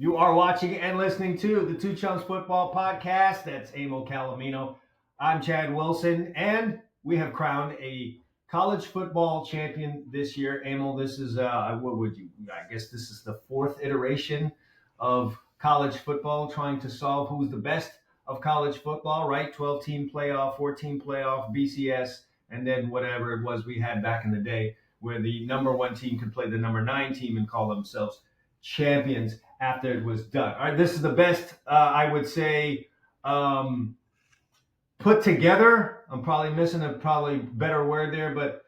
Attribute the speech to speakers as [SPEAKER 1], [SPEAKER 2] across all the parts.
[SPEAKER 1] You are watching and listening to the Two Chumps Football Podcast. That's Emil, Calomino. I'm Chad Wilson, and we have crowned a college football champion this year. Emil, this is what would you? I guess this is the fourth iteration of college football, trying to solve who's the best of college football. Right? 12-team playoff, 14 playoff, BCS, and then whatever it was we had back in the day, where the number one team could play the number 9 team and call themselves champions after it was done. All right, this is the best, I would say, put together. I'm probably missing a probably better word there, but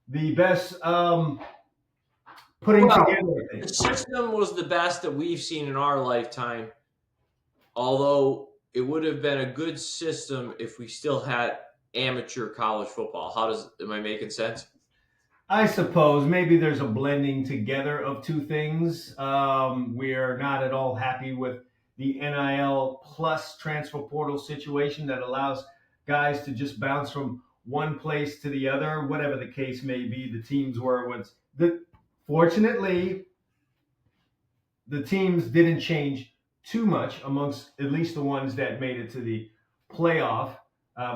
[SPEAKER 1] the best putting together.
[SPEAKER 2] The system was the best that we've seen in our lifetime, although it would have been a good system if we still had amateur college football. Am I making sense?
[SPEAKER 1] I suppose maybe there's a blending together of two things. We are not at all happy with the NIL plus transfer portal situation that allows guys to just bounce from one place to the other, whatever the case may be. The teams fortunately, the teams didn't change too much amongst at least the ones that made it to the playoff.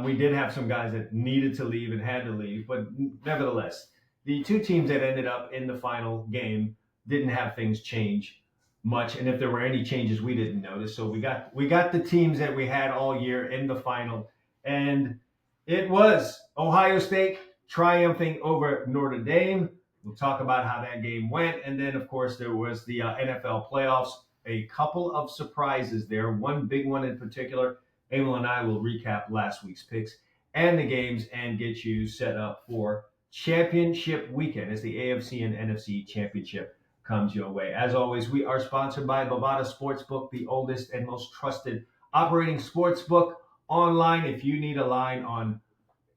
[SPEAKER 1] We did have some guys that needed to leave and had to leave, but nevertheless, the two teams that ended up in the final game didn't have things change much, and if there were any changes, we didn't notice. So we got the teams that we had all year in the final, and it was Ohio State triumphing over Notre Dame. We'll talk about how that game went, and then of course there was the NFL playoffs. A couple of surprises there. One big one in particular. Emil and I will recap last week's picks and the games and get you set up for championship weekend as the AFC and NFC championship comes your way. As always, we are sponsored by Bovada Sportsbook, the oldest and most trusted operating sportsbook online. If you need a line on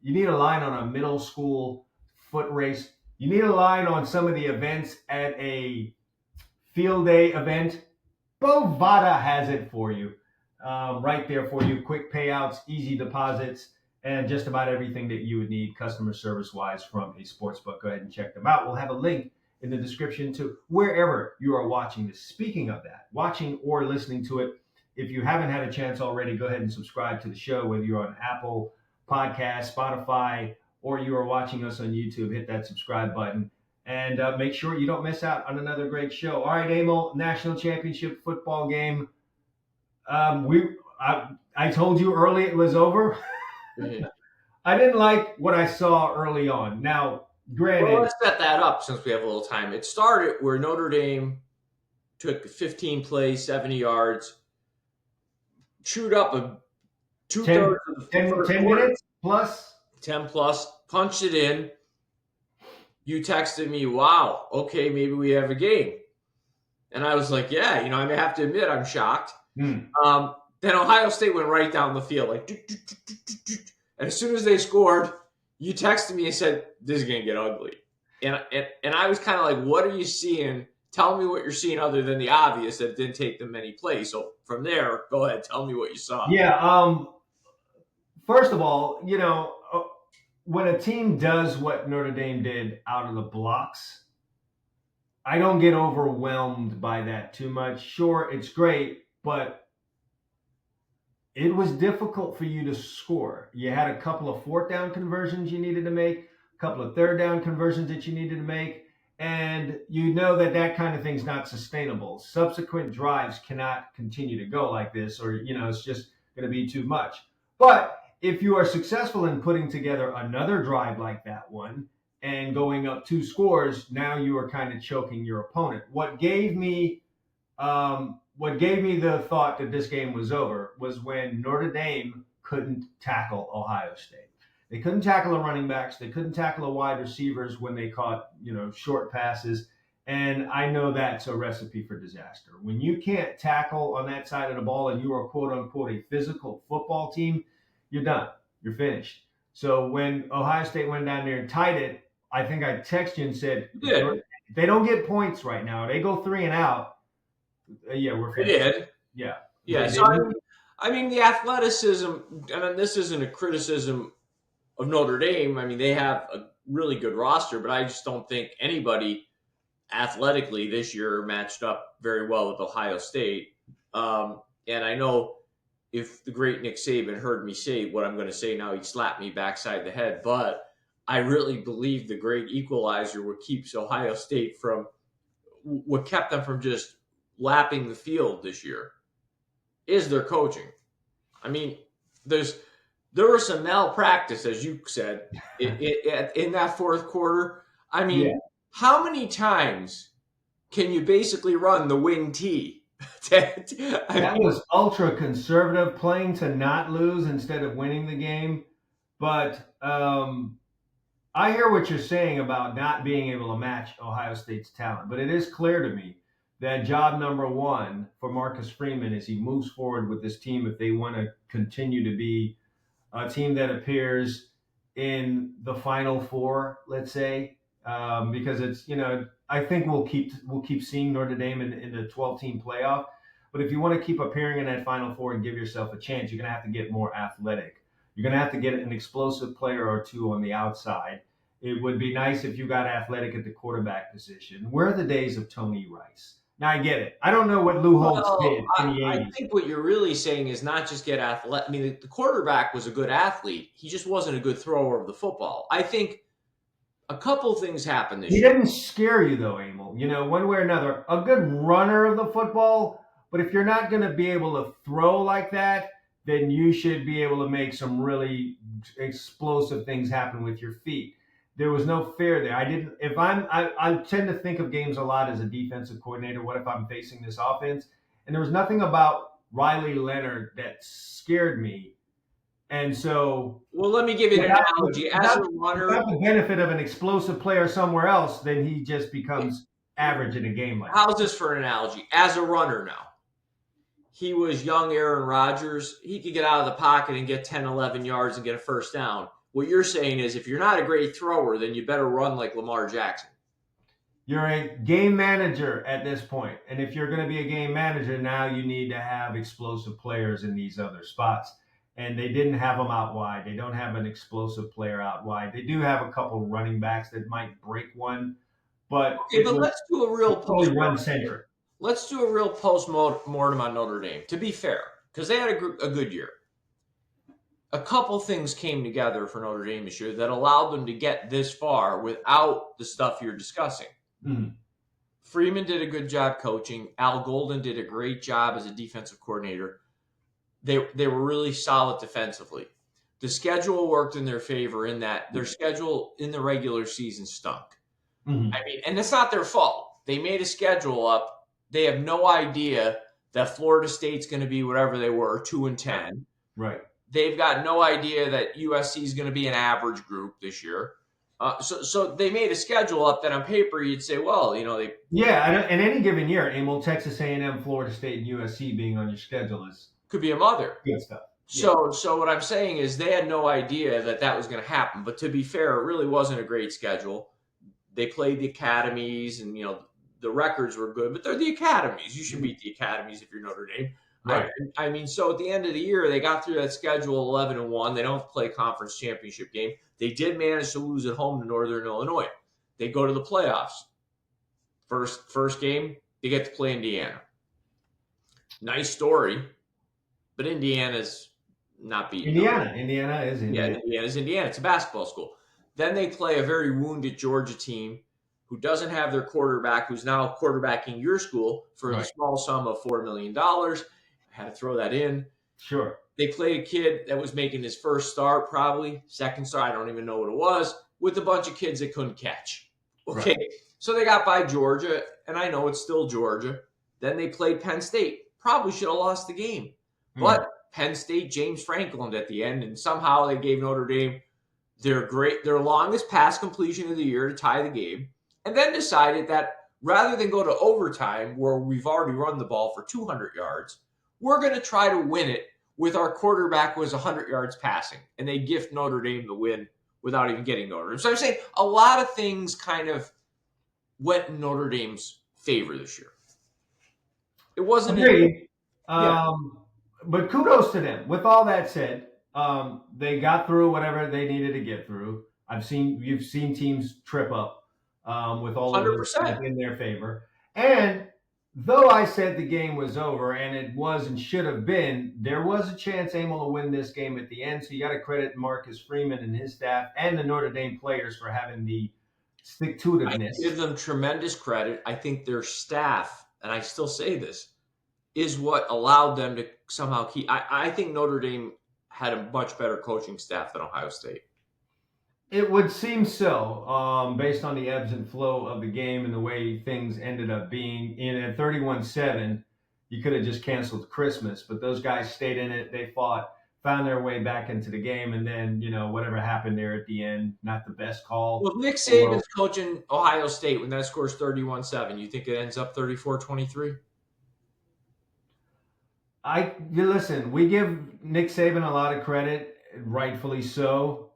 [SPEAKER 1] a middle school foot race, you need a line on some of the events at a field day event, Bovada has it for you. Right there for you. Quick payouts, easy deposits, and just about everything that you would need customer service wise from a sportsbook. Go ahead and check them out. We'll have a link in the description to wherever you are watching this. Speaking of that, watching or listening to it, if you haven't had a chance already, go ahead and subscribe to the show, whether you're on Apple Podcasts, Spotify, or you are watching us on YouTube. Hit that subscribe button and make sure you don't miss out on another great show. All right, Emil, national championship football game. I told you early it was over. I didn't like what I saw early on. Now, granted,
[SPEAKER 2] let's set that up since we have a little time. It started where Notre Dame took 15 plays, 70 yards, chewed up a 2/3 of the
[SPEAKER 1] 10 minutes plus.
[SPEAKER 2] 10 plus, punched it in. You texted me, wow, okay, maybe we have a game. And I was like, yeah, I may have to admit I'm shocked. Then Ohio State went right down the field, like, and as soon as they scored, you texted me and said, this is going to get ugly. And I was kind of like, what are you seeing? Tell me what you're seeing other than the obvious that it didn't take them many plays. So from there, go ahead, tell me what you saw.
[SPEAKER 1] Yeah, first of all, when a team does what Notre Dame did out of the blocks, I don't get overwhelmed by that too much. Sure, it's great, but it was difficult for you to score. You had a couple of fourth down conversions you needed to make, a couple of third down conversions that you needed to make, and you know that kind of thing's not sustainable. Subsequent drives cannot continue to go like this, or it's just going to be too much. But if you are successful in putting together another drive like that one and going up 2 scores, now you are kind of choking your opponent. What gave me the thought that this game was over was when Notre Dame couldn't tackle Ohio State. They couldn't tackle the running backs. They couldn't tackle the wide receivers when they caught, short passes. And I know that's a recipe for disaster. When you can't tackle on that side of the ball and you are, quote unquote, a physical football team, you're done. You're finished. So when Ohio State went down there and tied it, I think I texted you and said, if they don't get points right now, they go 3 and out. Yeah, we're finished.
[SPEAKER 2] They did.
[SPEAKER 1] Yeah.
[SPEAKER 2] Yeah. So the athleticism, and this isn't a criticism of Notre Dame. They have a really good roster, but I just don't think anybody athletically this year matched up very well with Ohio State. And I know if the great Nick Saban heard me say what I'm going to say now, he'd slap me backside the head. But I really believe the great equalizer, what kept them from just lapping the field this year, is their coaching. I mean, there was some malpractice, as you said, in that fourth quarter. I mean, How many times can you basically run the wing tee?
[SPEAKER 1] That was ultra conservative, playing to not lose instead of winning the game. But I hear what you're saying about not being able to match Ohio State's talent. But it is clear to me that job number one for Marcus Freeman as he moves forward with this team, if they want to continue to be a team that appears in the Final Four, let's say, because it's, I think we'll keep seeing Notre Dame in the 12-team playoff. But if you want to keep appearing in that Final Four and give yourself a chance, you're going to have to get more athletic. You're going to have to get an explosive player or two on the outside. It would be nice if you got athletic at the quarterback position. Where are the days of Tony Rice? Now, I get it. I don't know what Lou Holtz did in the 80s.
[SPEAKER 2] I think what you're really saying is not just get athletic. I mean, the quarterback was a good athlete. He just wasn't a good thrower of the football. I think a couple things happened this year.
[SPEAKER 1] He didn't scare you, though, Emil. One way or another. A good runner of the football, but if you're not going to be able to throw like that, then you should be able to make some really explosive things happen with your feet. There was no fear there. I tend to think of games a lot as a defensive coordinator. What if I'm facing this offense? And there was nothing about Riley Leonard that scared me. And so,
[SPEAKER 2] well, let me give you an analogy. As a runner,
[SPEAKER 1] without the benefit of an explosive player somewhere else, then he just becomes average in a game like that.
[SPEAKER 2] How's this for an analogy? As a runner now, he was young Aaron Rodgers. He could get out of the pocket and get 10, 11 yards and get a first down. What you're saying is if you're not a great thrower, then you better run like Lamar Jackson.
[SPEAKER 1] You're a game manager at this point. And if you're going to be a game manager, now you need to have explosive players in these other spots. And they didn't have them out wide. They don't have an explosive player out wide. They do have a couple running backs that might break one. But
[SPEAKER 2] let's do a real
[SPEAKER 1] post-mortem.
[SPEAKER 2] Let's do a real post-mortem on Notre Dame, to be fair, because they had a good year. A couple things came together for Notre Dame this year that allowed them to get this far without the stuff you're discussing.
[SPEAKER 1] Mm-hmm.
[SPEAKER 2] Freeman did a good job coaching. Al Golden did a great job as a defensive coordinator. They were really solid defensively. The schedule worked in their favor in that their schedule in the regular season stunk.
[SPEAKER 1] Mm-hmm.
[SPEAKER 2] I mean, and it's not their fault. They made a schedule up. They have no idea that Florida State's going to be whatever they were, 2-10.
[SPEAKER 1] Right.
[SPEAKER 2] They've got no idea that USC is going to be an average group this year. So they made a schedule up that on paper you'd say, well, they.
[SPEAKER 1] Yeah, in any given year, Emil, Texas A&M, Florida State, and USC being on your schedule
[SPEAKER 2] could be a mother.
[SPEAKER 1] Good stuff.
[SPEAKER 2] So what I'm saying is they had no idea that was going to happen. But to be fair, it really wasn't a great schedule. They played the academies, and the records were good, but they're the academies. You should beat the academies if you're Notre Dame.
[SPEAKER 1] Right.
[SPEAKER 2] I mean, so at the end of the year, they got through that schedule 11-1. They don't have to play a conference championship game. They did manage to lose at home to Northern Illinois. They go to the playoffs. First game, they get to play Indiana. Nice story, but Indiana's not beaten.
[SPEAKER 1] Indiana is Indiana.
[SPEAKER 2] Yeah, Indiana's Indiana. It's a basketball school. Then they play a very wounded Georgia team who doesn't have their quarterback, who's now quarterbacking your school for a small sum of $4 million. I had to throw that in.
[SPEAKER 1] Sure.
[SPEAKER 2] They played a kid that was making his first start, probably second start. I don't even know what it was, with a bunch of kids that couldn't catch. Okay. Right. So they got by Georgia, and I know it's still Georgia. Then they played Penn State. Probably should have lost the game. But Penn State, James Franklin at the end, and somehow they gave Notre Dame their longest pass completion of the year to tie the game, and then decided that rather than go to overtime where we've already run the ball for 200 yards, we're going to try to win it with our quarterback who was 100 yards passing, and they gift Notre Dame the win without even getting Notre Dame. So I'm saying a lot of things kind of went in Notre Dame's favor this year. It wasn't.
[SPEAKER 1] But kudos to them. With all that said, they got through whatever they needed to get through. You've seen teams trip up. with all of those
[SPEAKER 2] 100%.
[SPEAKER 1] in their favor. And though I said the game was over, and it was and should have been, there was a chance Emil will win this game at the end. So you got to credit Marcus Freeman and his staff and the Notre Dame players for having the stick-to-itiveness.
[SPEAKER 2] I give them tremendous credit. I think their staff, and I still say this, is what allowed them to somehow keep. I think Notre Dame had a much better coaching staff than Ohio State.
[SPEAKER 1] It would seem so, based on the ebbs and flow of the game and the way things ended up being. At 31-7, you could have just canceled Christmas, but those guys stayed in it. They fought, found their way back into the game, and then, whatever happened there at the end, not the best call.
[SPEAKER 2] Well, Nick Saban's coaching Ohio State when that scores 31-7. You think it ends up 34-23?
[SPEAKER 1] Listen, we give Nick Saban a lot of credit, rightfully so.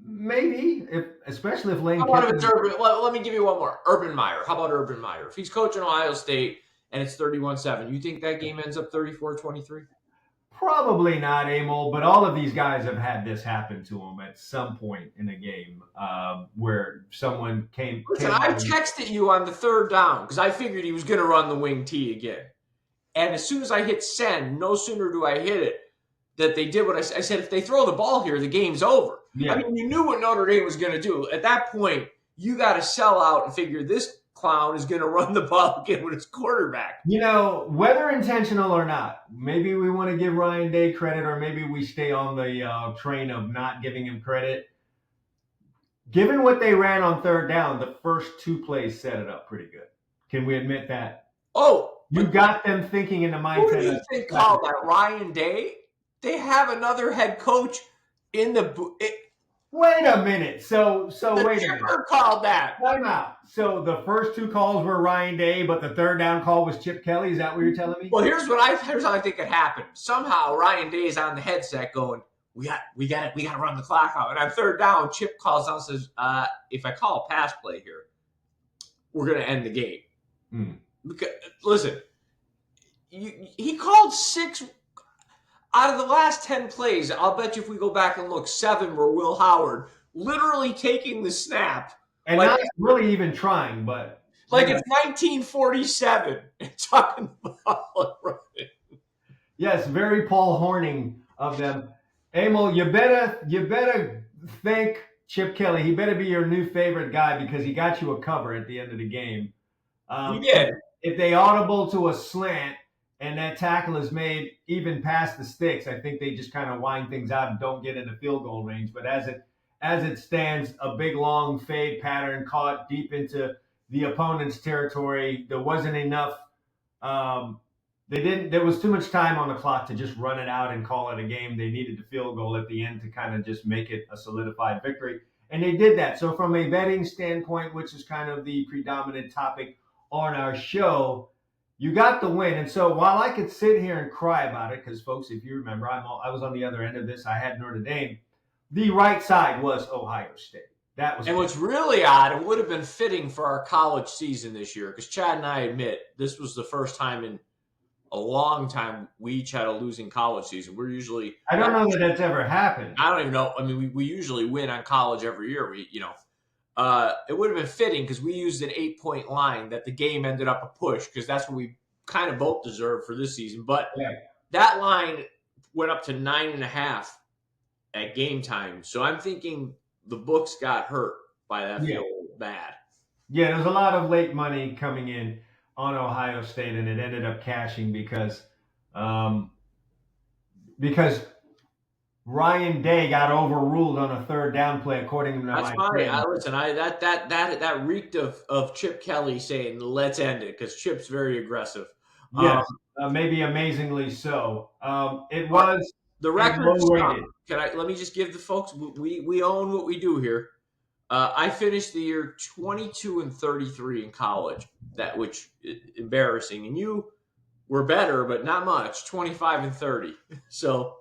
[SPEAKER 1] Maybe, especially if Lane.
[SPEAKER 2] How about if it's Urban? Well, let me give you one more. Urban Meyer. How about Urban Meyer? If he's coaching Ohio State and it's 31-7, you think that game ends up 34-23?
[SPEAKER 1] Probably not, Emil, but all of these guys have had this happen to them at some point in a game where someone came.
[SPEAKER 2] Listen, I texted you on the third down because I figured he was going to run the wing T again. And as soon as I hit send, no sooner do I hit it that they did what I said. If they throw the ball here, the game's over. Yeah. I mean, you knew what Notre Dame was going to do. At that point, you got to sell out and figure this clown is going to run the ball again with his quarterback.
[SPEAKER 1] Whether intentional or not, maybe we want to give Ryan Day credit, or maybe we stay on the train of not giving him credit. Given what they ran on third down, the first two plays set it up pretty good. Can we admit that?
[SPEAKER 2] Oh.
[SPEAKER 1] You got them thinking in the mindset.
[SPEAKER 2] Who do you think called that? Ryan Day? They have another head coach in the
[SPEAKER 1] Wait a minute. So wait a minute.
[SPEAKER 2] Called that.
[SPEAKER 1] Time out. So the first two calls were Ryan Day, but the third down call was Chip Kelly. Is that what you're telling me?
[SPEAKER 2] Well, here's how I think it happened. Somehow Ryan Day is on the headset going, we got to run the clock out. And on third down, Chip calls out and says, if I call a pass play here, we're going to end the game. Because, listen, he called 6 out of the last 10 plays. I'll bet you if we go back and look, 7 were Will Howard literally taking the snap.
[SPEAKER 1] And not really even trying, but.
[SPEAKER 2] Like it's 1947 and tucking the ball and running.
[SPEAKER 1] Yes, very Paul Horning of them. Emil, you better thank Chip Kelly. He better be your new favorite guy because he got you a cover at the end of the game.
[SPEAKER 2] He did.
[SPEAKER 1] If they audible to a slant and that tackle is made even past the sticks, I think they just kind of wind things out and don't get into field goal range. But as it stands, a big long fade pattern caught deep into the opponent's territory. There wasn't enough. There was too much time on the clock to just run it out and call it a game. They needed the field goal at the end to kind of just make it a solidified victory. And they did that. So from a betting standpoint, which is kind of the predominant topic on our show, you got the win. And so while I could sit here and cry about it, because folks, if you remember, I was on the other end of this. I had Notre Dame. The right side was Ohio State. That was.
[SPEAKER 2] And what's really odd, it would have been fitting for our college season this year, because Chad and I admit this was the first time in a long time we each had a losing college season. We're usually.
[SPEAKER 1] I don't know that that's ever happened.
[SPEAKER 2] I don't even know. I mean, we usually win on college every year. It would have been fitting because we used an 8-point line that the game ended up a push because that's what we kind of both deserved for this season. But that line went up to 9.5 at game time. So I'm thinking the books got hurt by that field bad. Yeah,
[SPEAKER 1] there's a lot of late money coming in on Ohio State, and it ended up cashing because Ryan Day got overruled on a third down play, according to
[SPEAKER 2] That's
[SPEAKER 1] my
[SPEAKER 2] fine. Listen, that reeked of Chip Kelly saying, let's end it, because Chip's very aggressive.
[SPEAKER 1] Yes, maybe amazingly so. It was
[SPEAKER 2] the record. Let me just give the folks, we own what we do here. I finished the year 22-33 in college, which is embarrassing. And you were better, but not much, 25-30. So.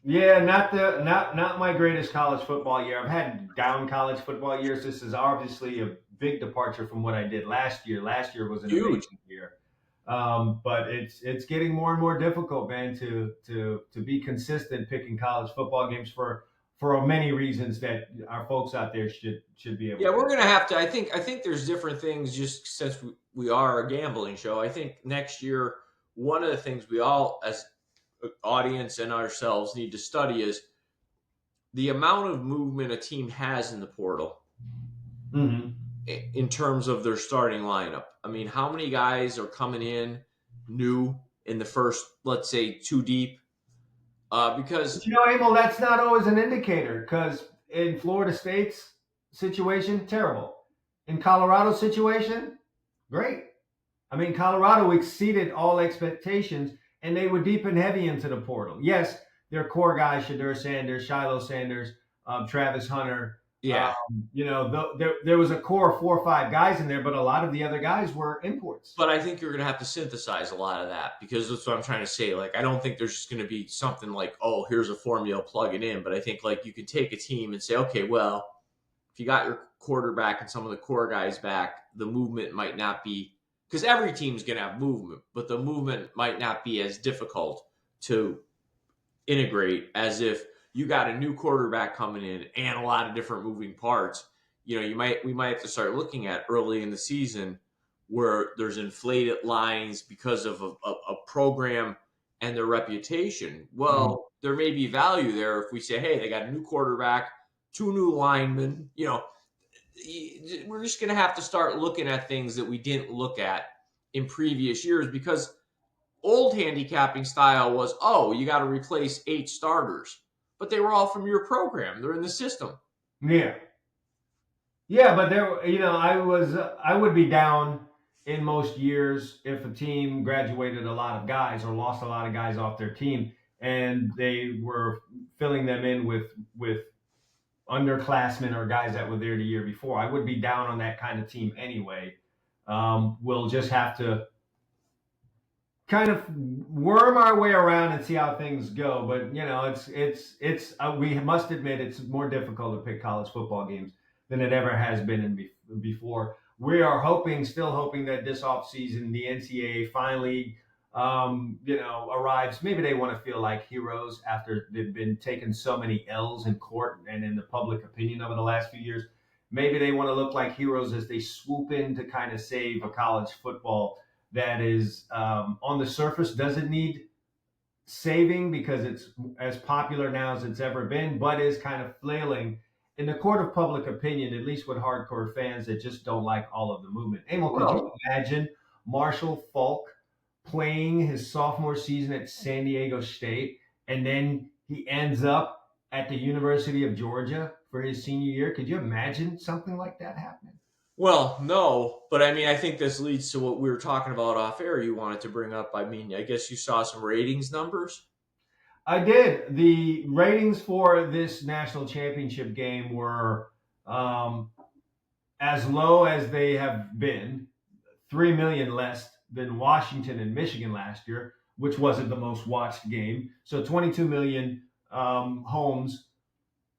[SPEAKER 1] Yeah, not my greatest college football year. I've had down college football years. This is obviously a big departure from what I did last year. Last year was an amazing year. But it's getting more and more difficult, man, to be consistent picking college football games for for many reasons that our folks out there should be able.
[SPEAKER 2] Yeah, we're gonna have to. I think there's different things. Just since we are a gambling show, I think next year one of the things we all as audience and ourselves need to study is the amount of movement a team has in the portal.
[SPEAKER 1] Mm-hmm.
[SPEAKER 2] In terms of their starting lineup. I mean, how many guys are coming in new in the first, let's say, 2 deep? Because
[SPEAKER 1] Emil, that's not always an indicator. Because in Florida State's situation, terrible. In Colorado's situation, great. I mean, Colorado exceeded all expectations, and they were deep and heavy into the portal. Yes, their core guys, Shedeur Sanders, Shiloh Sanders, Travis Hunter.
[SPEAKER 2] yeah,
[SPEAKER 1] There was a core of 4 or 5 guys in there, but a lot of the other guys were imports.
[SPEAKER 2] but I think you're going to have to synthesize a lot of that because that's what I'm trying to say. Like, I don't think there's just going to be something like, oh, here's a formula, plug it in. But I think like you could take a team and say, okay, well, if you got your quarterback and some of the core guys back, the movement might not be, because every team's going to have movement, but the movement might not be as difficult to integrate as if you got a new quarterback coming in and a lot of different moving parts. We might have to start looking at early in the season where there's inflated lines because of a program and their reputation. Well, there may be value there if we say, hey, they got a new quarterback, 2 new linemen. We're just going to have to start looking at things that we didn't look at in previous years, because old handicapping style was, oh, you got to replace 8 starters, but they were all from your program. They're in the system.
[SPEAKER 1] Yeah, but I would be down in most years if a team graduated a lot of guys or lost a lot of guys off their team, and they were filling them in with underclassmen or guys that were there the year before. I would be down on that kind of team anyway. We'll just have to kind of worm our way around and see how things go. But it's we must admit it's more difficult to pick college football games than it ever has been before. We are still hoping that this offseason the NCAA finally arrives. Maybe they want to feel like heroes after they've been taking so many L's in court and in the public opinion over the last few years. Maybe they want to look like heroes as they swoop in to kind of save a college football that is on the surface doesn't need saving because it's as popular now as it's ever been, but is kind of flailing in the court of public opinion, at least with hardcore fans that just don't like all of the movement. Emil, could you imagine Marshall Faulk playing his sophomore season at San Diego State, and then he ends up at the University of Georgia for his senior year? Could you imagine something like that happening?
[SPEAKER 2] Well, no, but I mean, I think this leads to what we were talking about off air. You wanted to bring up. I mean, I guess you saw some ratings numbers.
[SPEAKER 1] I did. The ratings for this national championship game were as low as they have been, 3 million less than Washington and Michigan last year, which wasn't the most watched game. So 22 million homes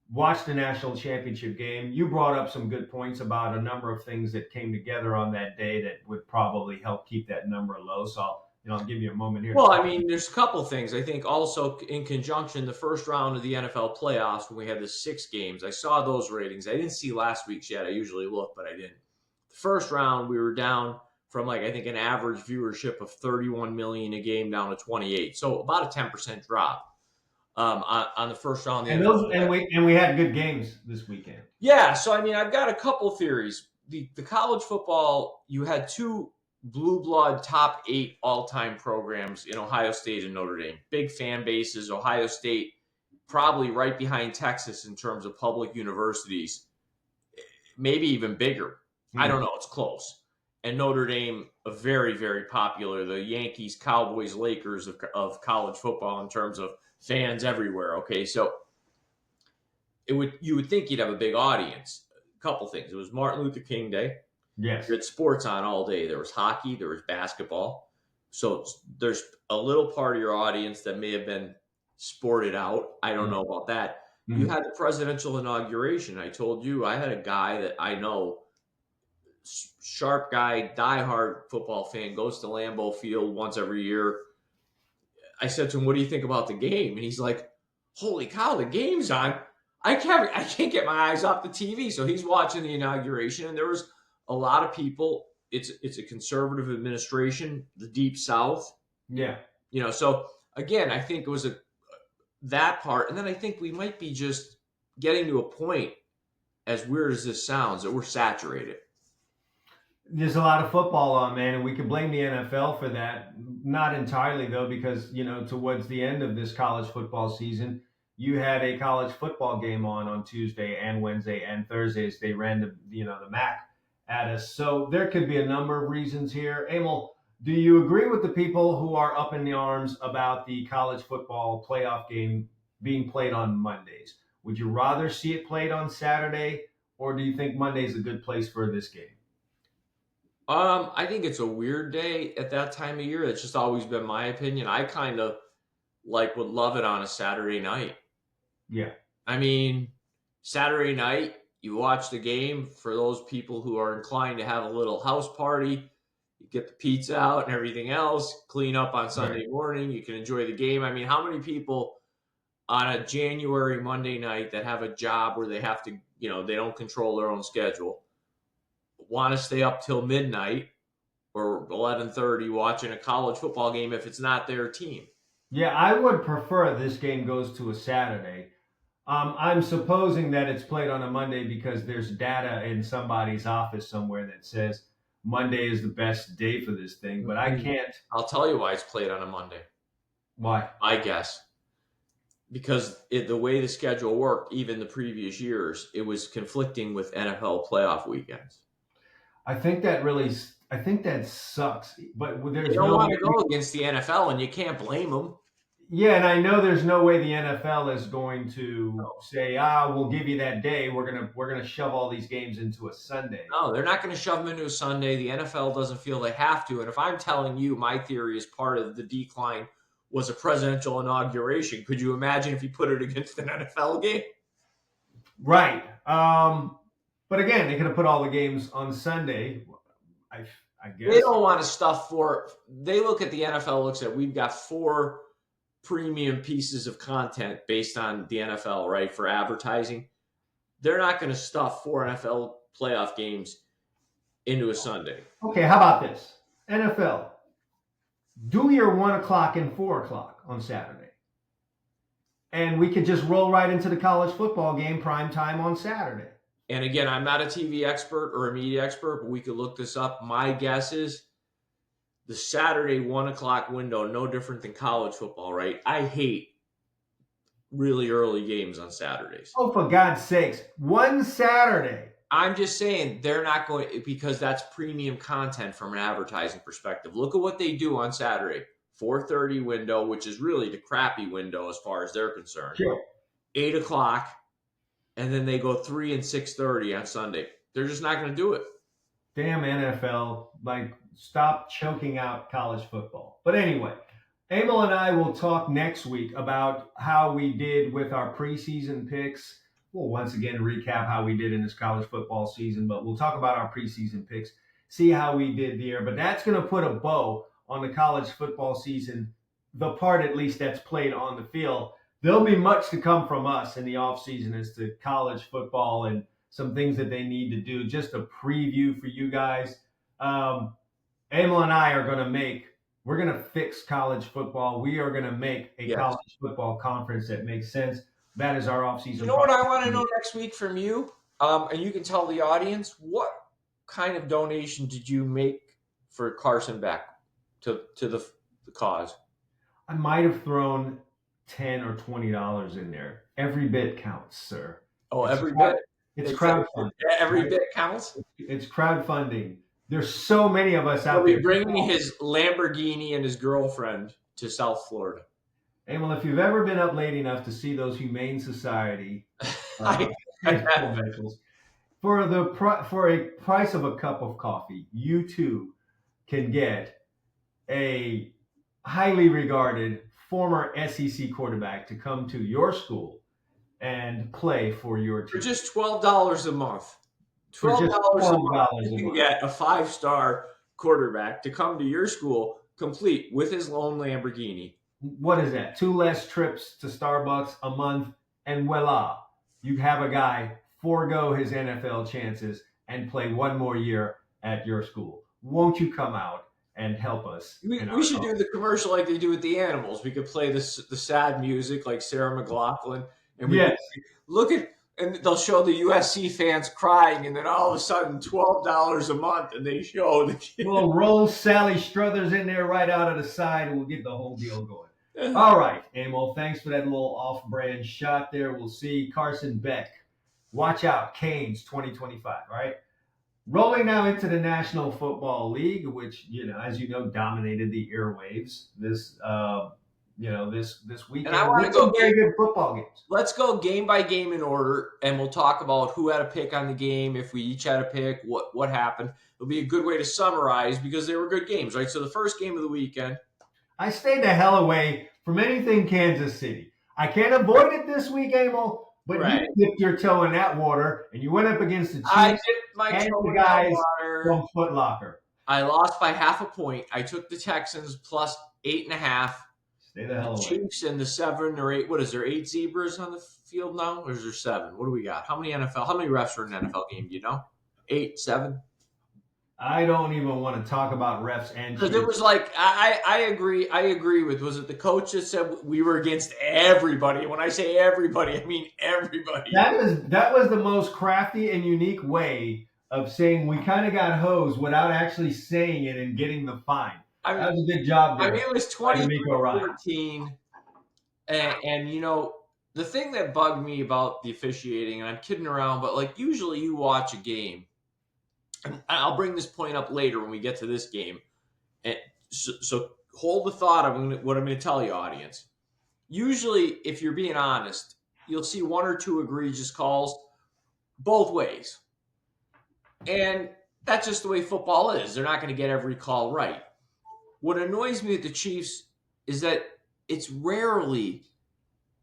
[SPEAKER 1] watched the national championship game. You brought up some good points about a number of things that came together on that day that would probably help keep that number low. So I'll give you a moment here.
[SPEAKER 2] Well, I mean, there's a couple things. I think also in conjunction, the first round of the NFL playoffs, when we had the 6 games, I saw those ratings. I didn't see last week's yet. I usually look, but I didn't. The first round, we were down from I think an average viewership of 31 million a game down to 28. So about a 10% drop on the first round.
[SPEAKER 1] And we had good games this weekend.
[SPEAKER 2] Yeah. So, I mean, I've got a couple theories. The college football, you had 2 blue blood top 8 all-time programs in Ohio State and Notre Dame. Big fan bases. Ohio State probably right behind Texas in terms of public universities, maybe even bigger. I don't know. It's close. And Notre Dame, a very, very popular, the Yankees, Cowboys, Lakers of college football in terms of fans everywhere. Okay, so you would think you'd have a big audience. A couple things. It was Martin Luther King Day.
[SPEAKER 1] Yes.
[SPEAKER 2] You had sports on all day. There was hockey. There was basketball. So there's a little part of your audience that may have been sported out. I don't know about that. Mm-hmm. You had the presidential inauguration. I told you I had a guy that I know, sharp guy, diehard football fan, goes to Lambeau Field once every year. I said to him, what do you think about the game? And he's like, holy cow, the game's on. I can't get my eyes off the TV. So he's watching the inauguration, and there was a lot of people. It's a conservative administration, the Deep South.
[SPEAKER 1] Yeah.
[SPEAKER 2] So again, I think it was that part, and then I think we might be just getting to a point, as weird as this sounds, that we're saturated.
[SPEAKER 1] There's a lot of football on, man, and we can blame the NFL for that. Not entirely, though, because, towards the end of this college football season, you had a college football game on Tuesday and Wednesday and Thursdays. They ran the MAC at us. So there could be a number of reasons here. Emil, do you agree with the people who are up in the arms about the college football playoff game being played on Mondays? Would you rather see it played on Saturday, or do you think Monday is a good place for this game?
[SPEAKER 2] I think it's a weird day at that time of year. It's just always been my opinion. I kind of would love it on a Saturday night.
[SPEAKER 1] Yeah.
[SPEAKER 2] I mean, Saturday night, you watch the game. For those people who are inclined to have a little house party, you get the pizza out and everything else, clean up on Sunday morning. You can enjoy the game. I mean, how many people on a January Monday night that have a job where they have to, they don't control their own schedule, want to stay up till midnight or 11:30 watching a college football game if it's not their team?
[SPEAKER 1] Yeah, I would prefer this game goes to a Saturday. I'm supposing that it's played on a Monday because there's data in somebody's office somewhere that says Monday is the best day for this thing, but I can't.
[SPEAKER 2] I'll tell you why it's played on a Monday.
[SPEAKER 1] Why?
[SPEAKER 2] I guess because the way the schedule worked, even the previous years, it was conflicting with NFL playoff weekends.
[SPEAKER 1] I think that sucks. But there's
[SPEAKER 2] you don't want to go against the NFL, and you can't blame them.
[SPEAKER 1] Yeah, and I know there's no way the NFL is going to say, we'll give you that day. We're gonna shove all these games into a Sunday.
[SPEAKER 2] No, they're not going to shove them into a Sunday. The NFL doesn't feel they have to. And if I'm telling you my theory is part of the decline was a presidential inauguration, could you imagine if you put it against an NFL game?
[SPEAKER 1] Right. But again, they could have put all the games on Sunday. I guess
[SPEAKER 2] they don't want to stuff for. They look at the NFL. Looks at we've got 4 premium pieces of content based on the NFL, right, for advertising. They're not going to stuff 4 NFL playoff games into a Sunday.
[SPEAKER 1] Okay, how about this? NFL, do your 1 o'clock and 4 o'clock on Saturday. And we could just roll right into the college football game prime time on Saturday.
[SPEAKER 2] And again, I'm not a TV expert or a media expert, but we could look this up. My guess is the Saturday 1 o'clock window, no different than college football, right? I hate really early games on Saturdays.
[SPEAKER 1] Oh, for God's sakes. One Saturday.
[SPEAKER 2] I'm just saying they're not going, because that's premium content from an advertising perspective. Look at what they do on Saturday. 4:30 window, which is really the crappy window as far as they're concerned.
[SPEAKER 1] Sure.
[SPEAKER 2] 8 o'clock, and then they go 3 and 6:30 on Sunday. They're just not going to do it.
[SPEAKER 1] Damn NFL. Stop choking out college football. But anyway, Emil and I will talk next week about how we did with our preseason picks. We'll once again recap how we did in this college football season, but we'll talk about our preseason picks, see how we did there. But that's going to put a bow on the college football season, the part at least that's played on the field. There'll be much to come from us in the offseason as to college football and some things that they need to do. Just a preview for you guys. Emil and I are going to we're going to fix college football. We are going to make a college football conference that makes sense. That is our offseason.
[SPEAKER 2] You know what I want to know next week from you? And you can tell the audience, what kind of donation did you make for Carson Beck to the cause?
[SPEAKER 1] I might have thrown $10 or $20 in there. Every bit counts, sir.
[SPEAKER 2] Oh, every bit?
[SPEAKER 1] It's crowdfunding.
[SPEAKER 2] Every bit counts?
[SPEAKER 1] It's crowdfunding. There's so many of us out there.
[SPEAKER 2] Bringing his Lamborghini and his girlfriend to South Florida.
[SPEAKER 1] Hey, well, if you've ever been up late enough to see those Humane Society for a price of a cup of coffee, you too can get a highly regarded former SEC quarterback to come to your school and play for your team.
[SPEAKER 2] For just $12 a month. $12 a month, you can get a 5-star quarterback to come to your school complete with his lone Lamborghini.
[SPEAKER 1] What is that? 2 less trips to Starbucks a month, and voila. you have a guy forego his NFL chances and play one more year at your school. Won't you come out and help us?
[SPEAKER 2] We should do the commercial like they do with the animals. We could play the sad music like Sarah McLachlan, and we
[SPEAKER 1] Yes.
[SPEAKER 2] look at, and they'll show the USC fans crying, and then all of a sudden $12 a month, and they show the kid.
[SPEAKER 1] We'll roll Sally Struthers in there right out of the side, and we'll get the whole deal going. All right, Emil, thanks for that little off-brand shot there. We'll see Carson Beck. Watch out, Canes 2025, all right? Rolling now into the National Football League, which, as you know, dominated the airwaves this weekend.
[SPEAKER 2] And I want to go
[SPEAKER 1] very good football games.
[SPEAKER 2] Let's go game by game in order, and we'll talk about who had a pick on the game, if we each had a pick, what happened. It'll be a good way to summarize because they were good games, right? So the first game of the weekend.
[SPEAKER 1] I stayed the hell away from anything Kansas City. I can't avoid it this week, Emil. But You dipped your toe in that water, and you went up against the Chiefs.
[SPEAKER 2] I dipped my toe in that water.
[SPEAKER 1] From Foot Locker.
[SPEAKER 2] I lost by half a point. I took the Texans plus 8.5.
[SPEAKER 1] Stay the hell away.
[SPEAKER 2] Chiefs and the 7 or 8. What is there? 8 zebras on the field now, or is there 7? What do we got? How many refs are in an NFL game? Do you know? 8, 7.
[SPEAKER 1] I don't even want to talk about refs and
[SPEAKER 2] because it was like I agree with, was it the coach that said we were against everybody? When I say everybody, I mean everybody.
[SPEAKER 1] That was the most crafty and unique way of saying we kind of got hosed without actually saying it and getting the fine. That was a good job there.
[SPEAKER 2] It was 20-14, and the thing that bugged me about the officiating, and I'm kidding around, but like usually you watch a game. And I'll bring this point up later when we get to this game. And so hold the thought of what I'm going to tell you, audience. Usually, if you're being honest, you'll see 1 or 2 egregious calls both ways. And that's just the way football is. They're not going to get every call right. What annoys me with the Chiefs is that it's rarely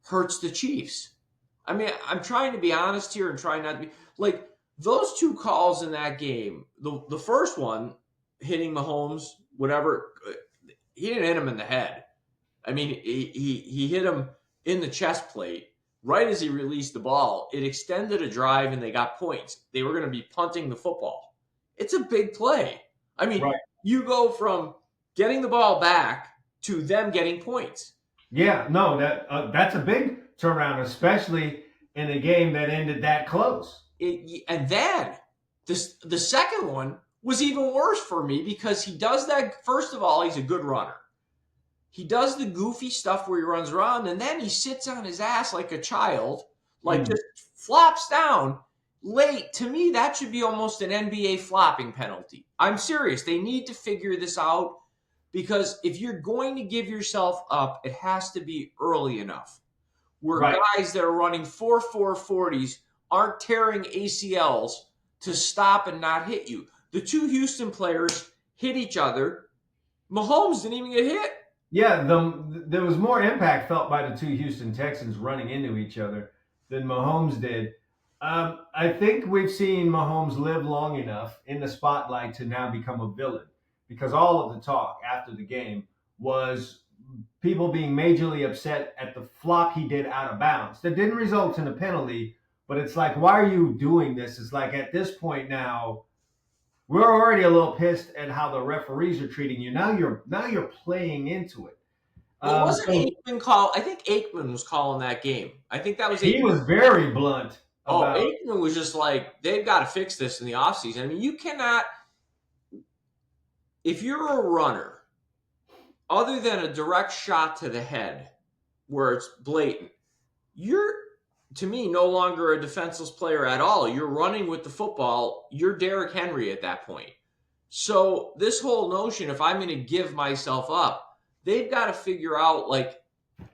[SPEAKER 2] hurts the Chiefs. I mean, I'm trying to be honest here and trying not to be like, those 2 calls in that game, the first one, hitting Mahomes, whatever, he didn't hit him in the head. I mean, he hit him in the chest plate right as he released the ball. It extended a drive, and they got points. They were going to be punting the football. It's a big play. I mean, You go from getting the ball back to them getting points.
[SPEAKER 1] Yeah, no, that's a big turnaround, especially in a game that ended that close.
[SPEAKER 2] And then the second one was even worse for me because he does that. First of all, he's a good runner. He does the goofy stuff where he runs around, and then he sits on his ass like a child, just flops down late. To me, that should be almost an NBA flopping penalty. I'm serious. They need to figure this out because if you're going to give yourself up, it has to be early enough where guys that are running 4.40s aren't tearing ACLs to stop and not hit you. The 2 Houston players hit each other. Mahomes didn't even get hit.
[SPEAKER 1] Yeah, there was more impact felt by the 2 Houston Texans running into each other than Mahomes did. I think we've seen Mahomes live long enough in the spotlight to now become a villain because all of the talk after the game was people being majorly upset at the flop he did out of bounds. That didn't result in a penalty. But it's like, why are you doing this? It's like at this point now, we're already a little pissed at how the referees are treating you. Now you're playing into it.
[SPEAKER 2] Well, wasn't Aikman call? I think Aikman was calling that game. I think that was Aikman.
[SPEAKER 1] He was very blunt.
[SPEAKER 2] Aikman was just like, they've got to fix this in the offseason. I mean, you cannot, if you're a runner, other than a direct shot to the head where it's blatant, you're, to me, no longer a defenseless player at all. You're running with the football. You're Derrick Henry at that point. So this whole notion, if I'm going to give myself up, they've got to figure out,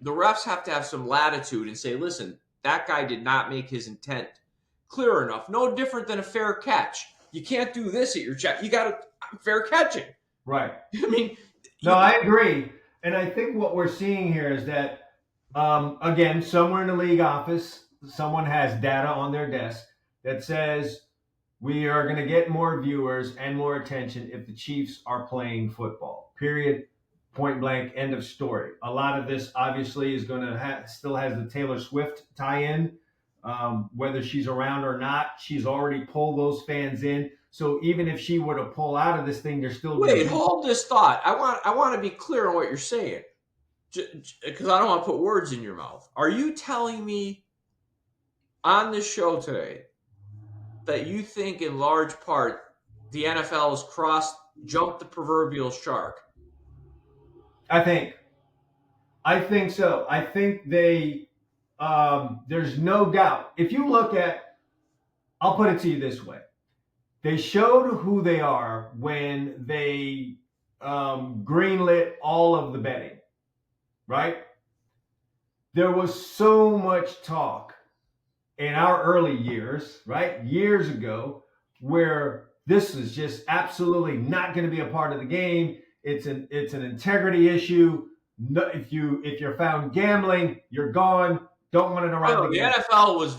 [SPEAKER 2] the refs have to have some latitude and say, listen, that guy did not make his intent clear enough. No different than a fair catch. You can't do this at your check. You got to fair catching.
[SPEAKER 1] Right.
[SPEAKER 2] I mean.
[SPEAKER 1] No, I agree. And I think what we're seeing here is that, again, somewhere in the league office, someone has data on their desk that says we are going to get more viewers and more attention if the Chiefs are playing football. Period. Point blank. End of story. A lot of this obviously is going to still has the Taylor Swift tie-in Whether she's around or not, she's already pulled those fans in. So even if she were to pull out of this thing, they're still going
[SPEAKER 2] Wait, hold this thought. I want to be clear on what you're saying, because I don't want to put words in your mouth. Are you telling me on this show today that you think in large part the NFL has jumped the proverbial shark?
[SPEAKER 1] I think so. I think there's no doubt. If you look at, I'll put it to you this way. They showed who they are when they greenlit all of the betting, right? There was so much talk in our early years, right? Years ago, where this is just absolutely not going to be a part of the game. It's an integrity issue. No, if you're found gambling, you're gone. Don't want it around the game.
[SPEAKER 2] NFL was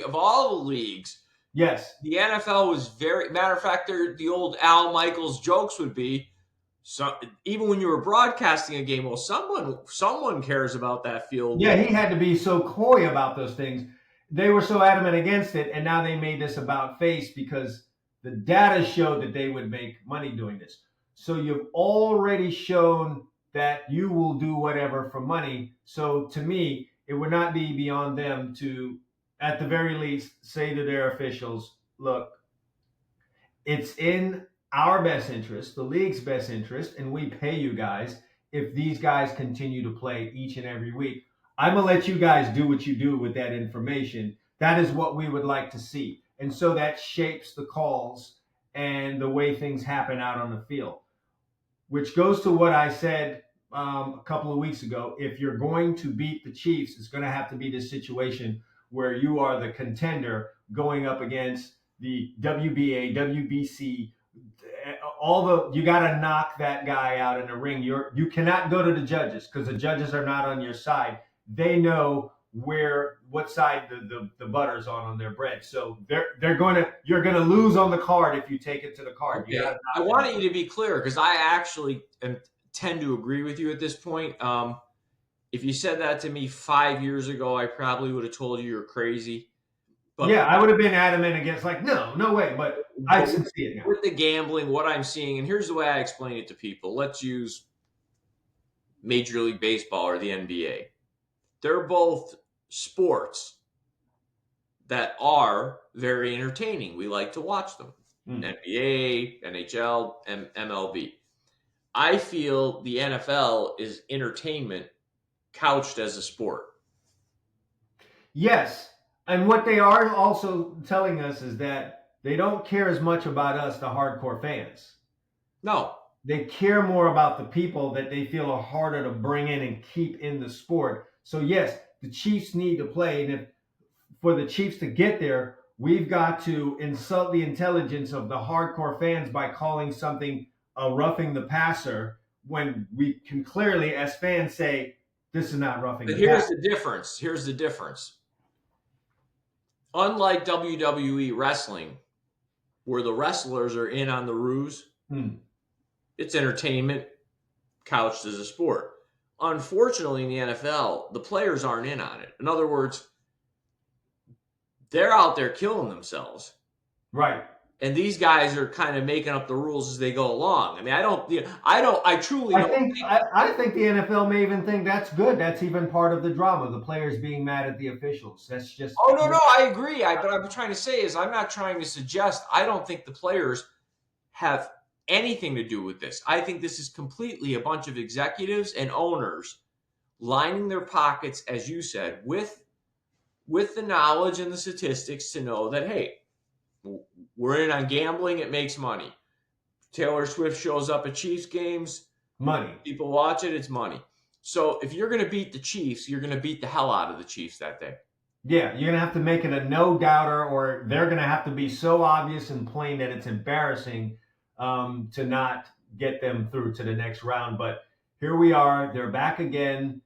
[SPEAKER 2] of all the leagues.
[SPEAKER 1] Yes.
[SPEAKER 2] The NFL was matter of fact, the old Al Michaels jokes would be, so even when you were broadcasting a game, well, someone cares about that field.
[SPEAKER 1] Yeah, he had to be so coy about those things. They were so adamant against it, and now they made this about face because the data showed that they would make money doing this. So you've already shown that you will do whatever for money. So to me, it would not be beyond them to, at the very least, say to their officials, look, it's in our best interest, the league's best interest, and we pay you guys if these guys continue to play each and every week. I'm going to let you guys do what you do with that information. That is what we would like to see. And so that shapes the calls and the way things happen out on the field, which goes to what I said a couple of weeks ago. If you're going to beat the Chiefs, it's going to have to be this situation where you are the contender going up against the WBA, WBC, you got to knock that guy out in the ring. You cannot go to the judges because the judges are not on your side. They know what side the butter's on their bread. So you're going to lose on the card if you take it to the card.
[SPEAKER 2] Okay. I wanted you to be clear because I actually tend to agree with you at this point. If you said that to me 5 years ago, I probably would have told you you're crazy.
[SPEAKER 1] But yeah, I would have been adamant against, like, no way. But I can see it now.
[SPEAKER 2] With the gambling, what I'm seeing, and here's the way I explain it to people. Let's use Major League Baseball or the NBA. They're both sports that are very entertaining. We like to watch them. NBA, NHL, MLB. I feel the NFL is entertainment couched as a sport.
[SPEAKER 1] Yes. And what they are also telling us is that they don't care as much about us, the hardcore fans.
[SPEAKER 2] No.
[SPEAKER 1] They care more about the people that they feel are harder to bring in and keep in the sport. So yes, the Chiefs need to play. And for the Chiefs to get there, we've got to insult the intelligence of the hardcore fans by calling something a roughing the passer when we can clearly, as fans, say, this is not roughing the passer.
[SPEAKER 2] Here's the difference. Unlike WWE wrestling, where the wrestlers are in on the ruse, it's entertainment couched as a sport. Unfortunately, in the NFL, the players aren't in on it. In other words, they're out there killing themselves.
[SPEAKER 1] Right.
[SPEAKER 2] And these guys are kind of making up the rules as they go along. I mean, I
[SPEAKER 1] think the NFL may even think that's good. That's even part of the drama, the players being mad at the officials. That's just...
[SPEAKER 2] Oh, no, I agree. But I'm trying to say is I'm not trying to suggest, I don't think the players have anything to do with this. I think this is completely a bunch of executives and owners lining their pockets, as you said, with the knowledge and the statistics to know that, hey, we're in on gambling. It makes money. Taylor Swift shows up at Chiefs games.
[SPEAKER 1] Money.
[SPEAKER 2] People watch it. It's money. So if you're going to beat the Chiefs, you're going to beat the hell out of the Chiefs that day.
[SPEAKER 1] Yeah, you're going to have to make it a no-doubter, or they're going to have to be so obvious and plain that it's embarrassing to not get them through to the next round. But here we are. They're back again.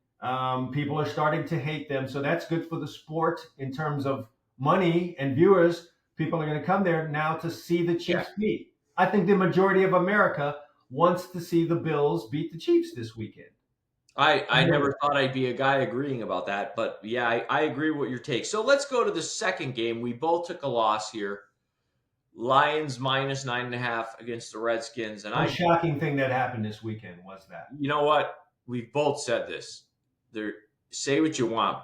[SPEAKER 1] People are starting to hate them. So that's good for the sport in terms of money and viewers. People are going to come there now to see the Chiefs beat. I think the majority of America wants to see the Bills beat the Chiefs this weekend.
[SPEAKER 2] I never thought I'd be a guy agreeing about that, but yeah, I agree with your take. So let's go to the second game. We both took a loss here. Lions minus 9.5 against the Redskins, and
[SPEAKER 1] Most shocking thing that happened this weekend was that.
[SPEAKER 2] you know what? We've both said this. There, say what you want.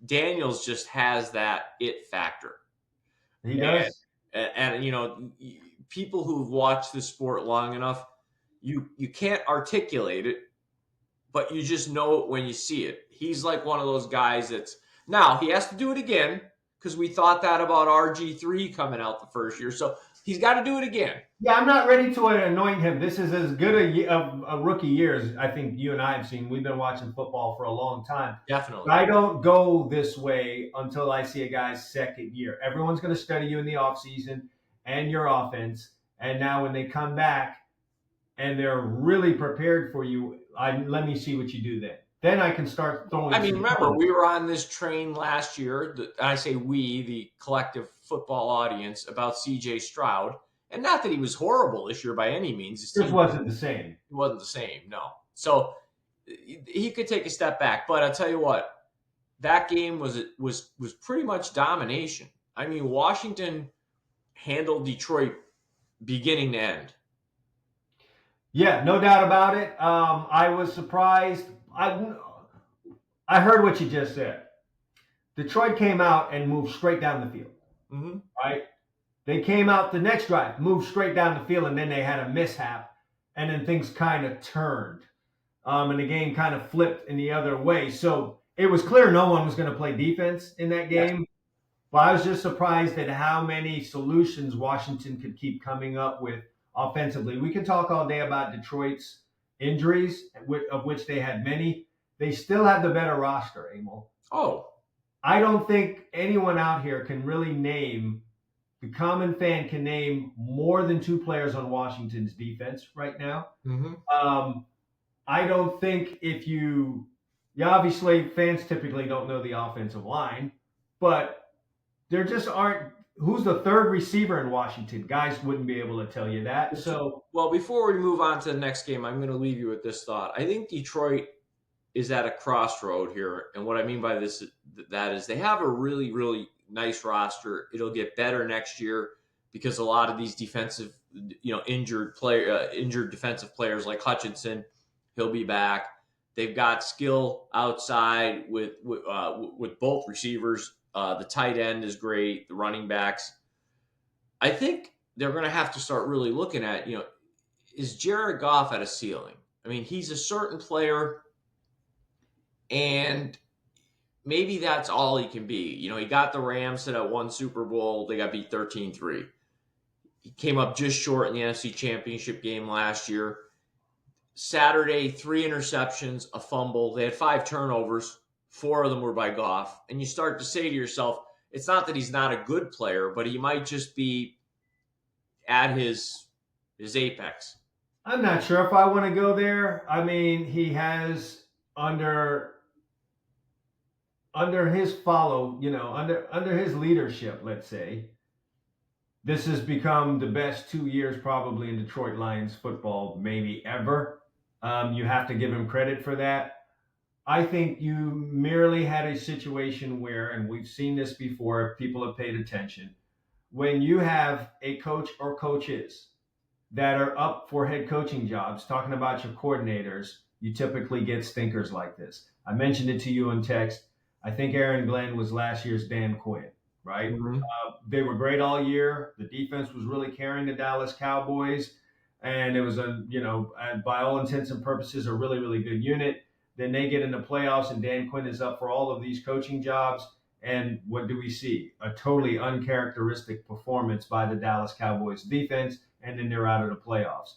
[SPEAKER 2] Daniels just has that it factor.
[SPEAKER 1] He does.
[SPEAKER 2] And people who've watched the sport long enough, you can't articulate it, but you just know it when you see it. He's like one of those guys that's now he has to do it again because we thought that about RG3 coming out the first year. So he's got to do it again.
[SPEAKER 1] Yeah, I'm not ready to anoint him. This is as good a rookie year as I think you and I have seen. We've been watching football for a long time.
[SPEAKER 2] Definitely.
[SPEAKER 1] But I don't go this way until I see a guy's second year. Everyone's going to study you in the offseason and your offense. And now when they come back and they're really prepared for you, let me see what you do then. Then I can start throwing.
[SPEAKER 2] I mean, remember, we were on this train last year. I say we, the collective football audience, about C.J. Stroud. And not that he was horrible this year by any means.
[SPEAKER 1] It wasn't the same.
[SPEAKER 2] It wasn't the same, no. So he could take a step back. But I'll tell you what, that game was pretty much domination. I mean, Washington handled Detroit beginning to end.
[SPEAKER 1] Yeah, no doubt about it. I was surprised. I heard what you just said. Detroit came out and moved straight down the field.
[SPEAKER 2] Mm-hmm.
[SPEAKER 1] Right? They came out the next drive, moved straight down the field, and then they had a mishap, and then things kind of turned, and the game kind of flipped in the other way. So it was clear no one was going to play defense in that game. Yeah. But I was just surprised at how many solutions Washington could keep coming up with offensively. We can talk all day about Detroit's injuries, of which they had many. They still have the better roster, Emil.
[SPEAKER 2] Oh.
[SPEAKER 1] I don't think anyone out here can really name, the common fan can name more than two players on Washington's defense right now.
[SPEAKER 2] Mm-hmm.
[SPEAKER 1] I don't think obviously fans typically don't know the offensive line, but there just aren't. Who's the third receiver in Washington? Guys wouldn't be able to tell you that. So,
[SPEAKER 2] well, before we move on to the next game, I'm going to leave you with this thought. I think Detroit is at a crossroad here, and what I mean by that is they have a really, really nice roster. It'll get better next year because a lot of these defensive, injured defensive players like Hutchinson, he'll be back. They've got skill outside with both receivers. The tight end is great. The running backs. I think they're going to have to start really looking at, is Jared Goff at a ceiling? I mean, he's a certain player, and maybe that's all he can be. He got the Rams to that one Super Bowl. They got beat 13-3. He came up just short in the NFC Championship game last year. Saturday, 3 interceptions, a fumble. They had 5 turnovers. 4 of them were by Goff. And you start to say to yourself, it's not that he's not a good player, but he might just be at his apex.
[SPEAKER 1] I'm not sure if I want to go there. I mean, he has under his under his leadership, let's say, this has become the best 2 years probably in Detroit Lions football, maybe ever. You have to give him credit for that. I think you merely had a situation where, and we've seen this before, if people have paid attention, when you have a coach or coaches that are up for head coaching jobs, talking about your coordinators, you typically get stinkers like this. I mentioned it to you in text. I think Aaron Glenn was last year's Dan Quinn, right?
[SPEAKER 2] Mm-hmm.
[SPEAKER 1] They were great all year. The defense was really carrying the Dallas Cowboys, and it was by all intents and purposes, a really, really good unit. Then they get into playoffs, and Dan Quinn is up for all of these coaching jobs. And what do we see? A totally uncharacteristic performance by the Dallas Cowboys defense, and then they're out of the playoffs.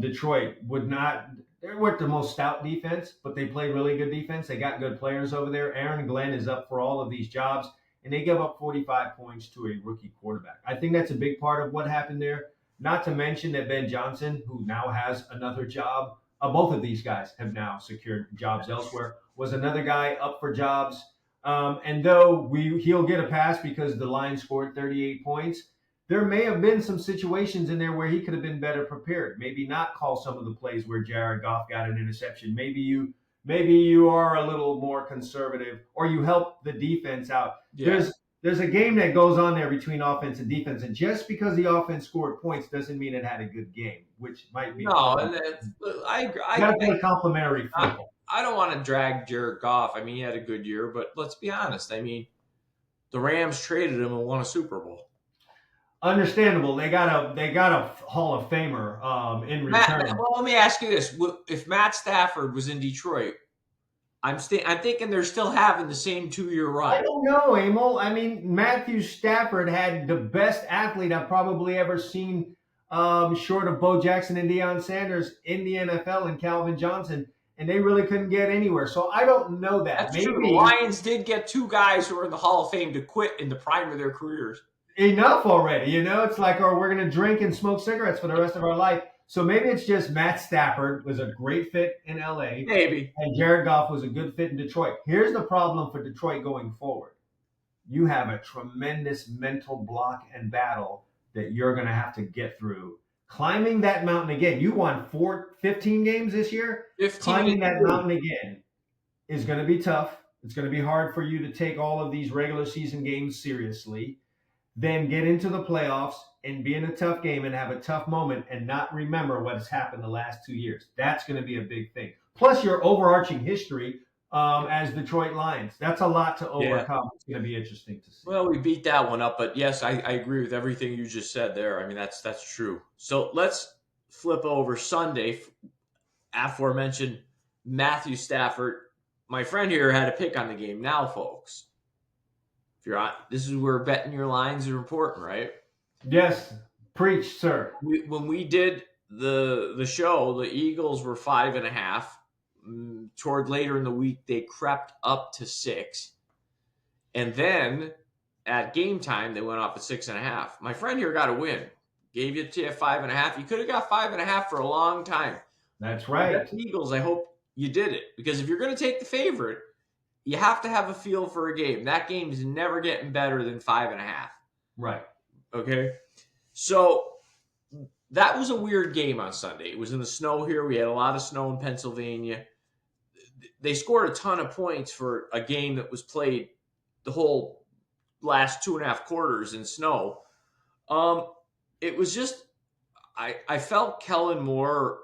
[SPEAKER 1] Detroit they weren't the most stout defense, but they played really good defense. They got good players over there. Aaron Glenn is up for all of these jobs, and they give up 45 points to a rookie quarterback. I think that's a big part of what happened there. Not to mention that Ben Johnson, who now has another job, both of these guys have now secured jobs elsewhere, was another guy up for jobs. And though he'll get a pass because the Lions scored 38 points, there may have been some situations in there where he could have been better prepared. Maybe not call some of the plays where Jared Goff got an interception. Maybe you are a little more conservative, or you help the defense out.
[SPEAKER 2] Yeah.
[SPEAKER 1] There's a game that goes on there between offense and defense, and just because the offense scored points doesn't mean it had a good game, which might be
[SPEAKER 2] No, and I agree.
[SPEAKER 1] you got to play complimentary football.
[SPEAKER 2] I don't want to drag Jared Goff. I mean, he had a good year, but let's be honest. I mean, the Rams traded him and won a Super Bowl.
[SPEAKER 1] Understandable. They got a Hall of Famer in return.
[SPEAKER 2] Well, let me ask you this: if Matt Stafford was in Detroit, I'm thinking they're still having the same 2-year run.
[SPEAKER 1] I don't know, Emil. I mean, Matthew Stafford had the best athlete I've probably ever seen, short of Bo Jackson and Deion Sanders in the NFL, and Calvin Johnson, and they really couldn't get anywhere. So I don't know that.
[SPEAKER 2] That's
[SPEAKER 1] Maybe
[SPEAKER 2] true. The Lions did get 2 guys who are in the Hall of Fame to quit in the prime of their careers.
[SPEAKER 1] Enough already. It's like, or we're going to drink and smoke cigarettes for the rest of our life. So maybe it's just Matt Stafford was a great fit in LA.
[SPEAKER 2] Maybe.
[SPEAKER 1] And Jared Goff was a good fit in Detroit. Here's the problem for Detroit going forward. You have a tremendous mental block and battle that you're going to have to get through. Climbing that mountain again. You won 15 games this year.
[SPEAKER 2] 15.
[SPEAKER 1] Climbing that mountain again is going to be tough. It's going to be hard for you to take all of these regular season games seriously. Then get into the playoffs and be in a tough game and have a tough moment and not remember what has happened the last 2 years. That's going to be a big thing. Plus your overarching history as Detroit Lions. That's a lot to overcome. Yeah. It's going to be interesting to see.
[SPEAKER 2] Well, we beat that one up, but yes, I agree with everything you just said there. I mean, that's true. So let's flip over Sunday. Aforementioned Matthew Stafford. My friend here had a pick on the game. Now, folks, this is where betting your lines are important, right?
[SPEAKER 1] Yes, preach, sir.
[SPEAKER 2] When we did the show, the Eagles were 5.5. Toward later in the week, they crept up to 6, and then at game time, they went off at 6.5. My friend here got a win. Gave you to 5.5. You could have got 5.5 for a long time.
[SPEAKER 1] That's right.
[SPEAKER 2] The Eagles, I hope you did it, because if you're going to take the favorite, you have to have a feel for a game. That game is never getting better than 5.5.
[SPEAKER 1] Right.
[SPEAKER 2] Okay. So that was a weird game on Sunday. It was in the snow here. We had a lot of snow in Pennsylvania. They scored a ton of points for a game that was played the whole last 2.5 quarters in snow. It was just, I felt Kellen Moore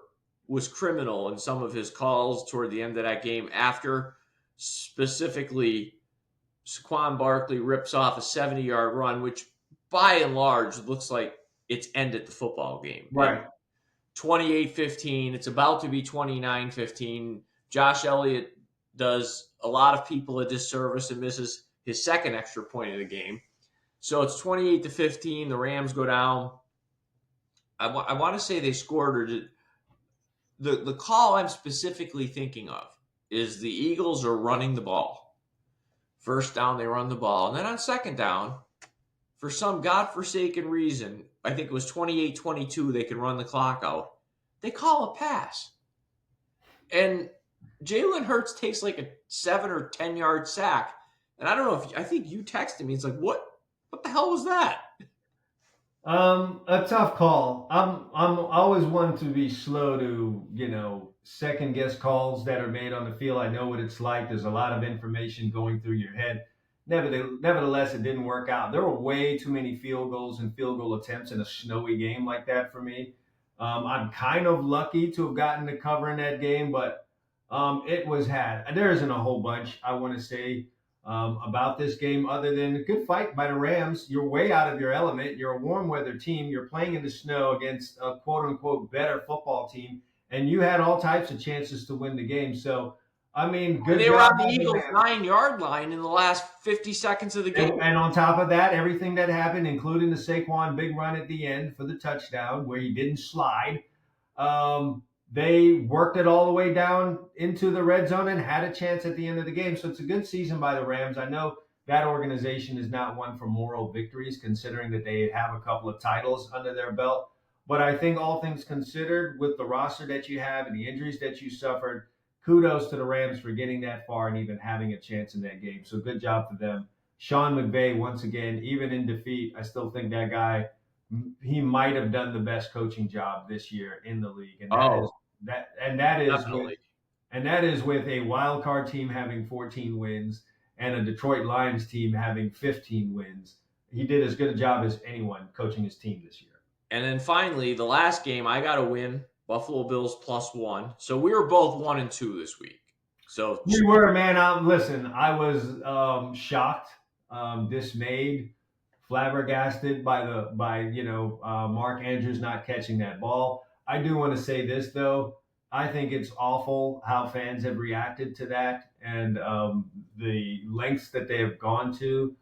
[SPEAKER 2] was criminal in some of his calls toward the end of that game, after specifically Saquon Barkley rips off a 70-yard run, which by and large looks like it's ended the football game.
[SPEAKER 1] Right.
[SPEAKER 2] 28-15. It's about to be 29-15. Josh Elliott does a lot of people a disservice and misses his second extra point of the game. So it's 28-15. The Rams go down. I want to say they scored, or the call I'm specifically thinking of is the Eagles are running the ball. First down, they run the ball. And then on second down, for some godforsaken reason, I think it was 28-22, they can run the clock out. They call a pass. And Jalen Hurts takes like a 7 or 10-yard sack. And I don't know I think you texted me. It's like, what the hell was that?
[SPEAKER 1] A tough call. I'm always one to be slow to, second guess calls that are made on the field. I know what it's like. There's a lot of information going through your head. Nevertheless, it didn't work out. There were way too many field goals and field goal attempts in a snowy game like that for me. I'm kind of lucky to have gotten to cover in that game, but it was had. There isn't a whole bunch I want to say about this game other than a good fight by the Rams. You're way out of your element. You're a warm weather team. You're playing in the snow against a quote unquote better football team, and you had all types of chances to win the game. So, I mean, good.
[SPEAKER 2] They were on the Eagles' 9-yard line in the last 50 seconds of the game.
[SPEAKER 1] And on top of that, everything that happened, including the Saquon big run at the end for the touchdown where he didn't slide, they worked it all the way down into the red zone and had a chance at the end of the game. So it's a good season by the Rams. I know that organization is not one for moral victories, considering that they have a couple of titles under their belt. But I think all things considered, with the roster that you have and the injuries that you suffered, kudos to the Rams for getting that far and even having a chance in that game. So good job for them. Sean McVay, once again, even in defeat, I still think that guy he might have done the best coaching job this year in the league, and
[SPEAKER 2] Oh,
[SPEAKER 1] that is with
[SPEAKER 2] definitely.
[SPEAKER 1] a wild card team having 14 wins and a Detroit Lions team having 15 wins. He did as good a job as anyone coaching his team this year.
[SPEAKER 2] And then finally, the last game, I got to win. Buffalo Bills +1. So we were both 1-2 this week. So
[SPEAKER 1] We were, man. Listen, I was shocked, dismayed, flabbergasted by Mark Andrews not catching that ball. I do want to say this though. I think it's awful how fans have reacted to that and the lengths that they have gone to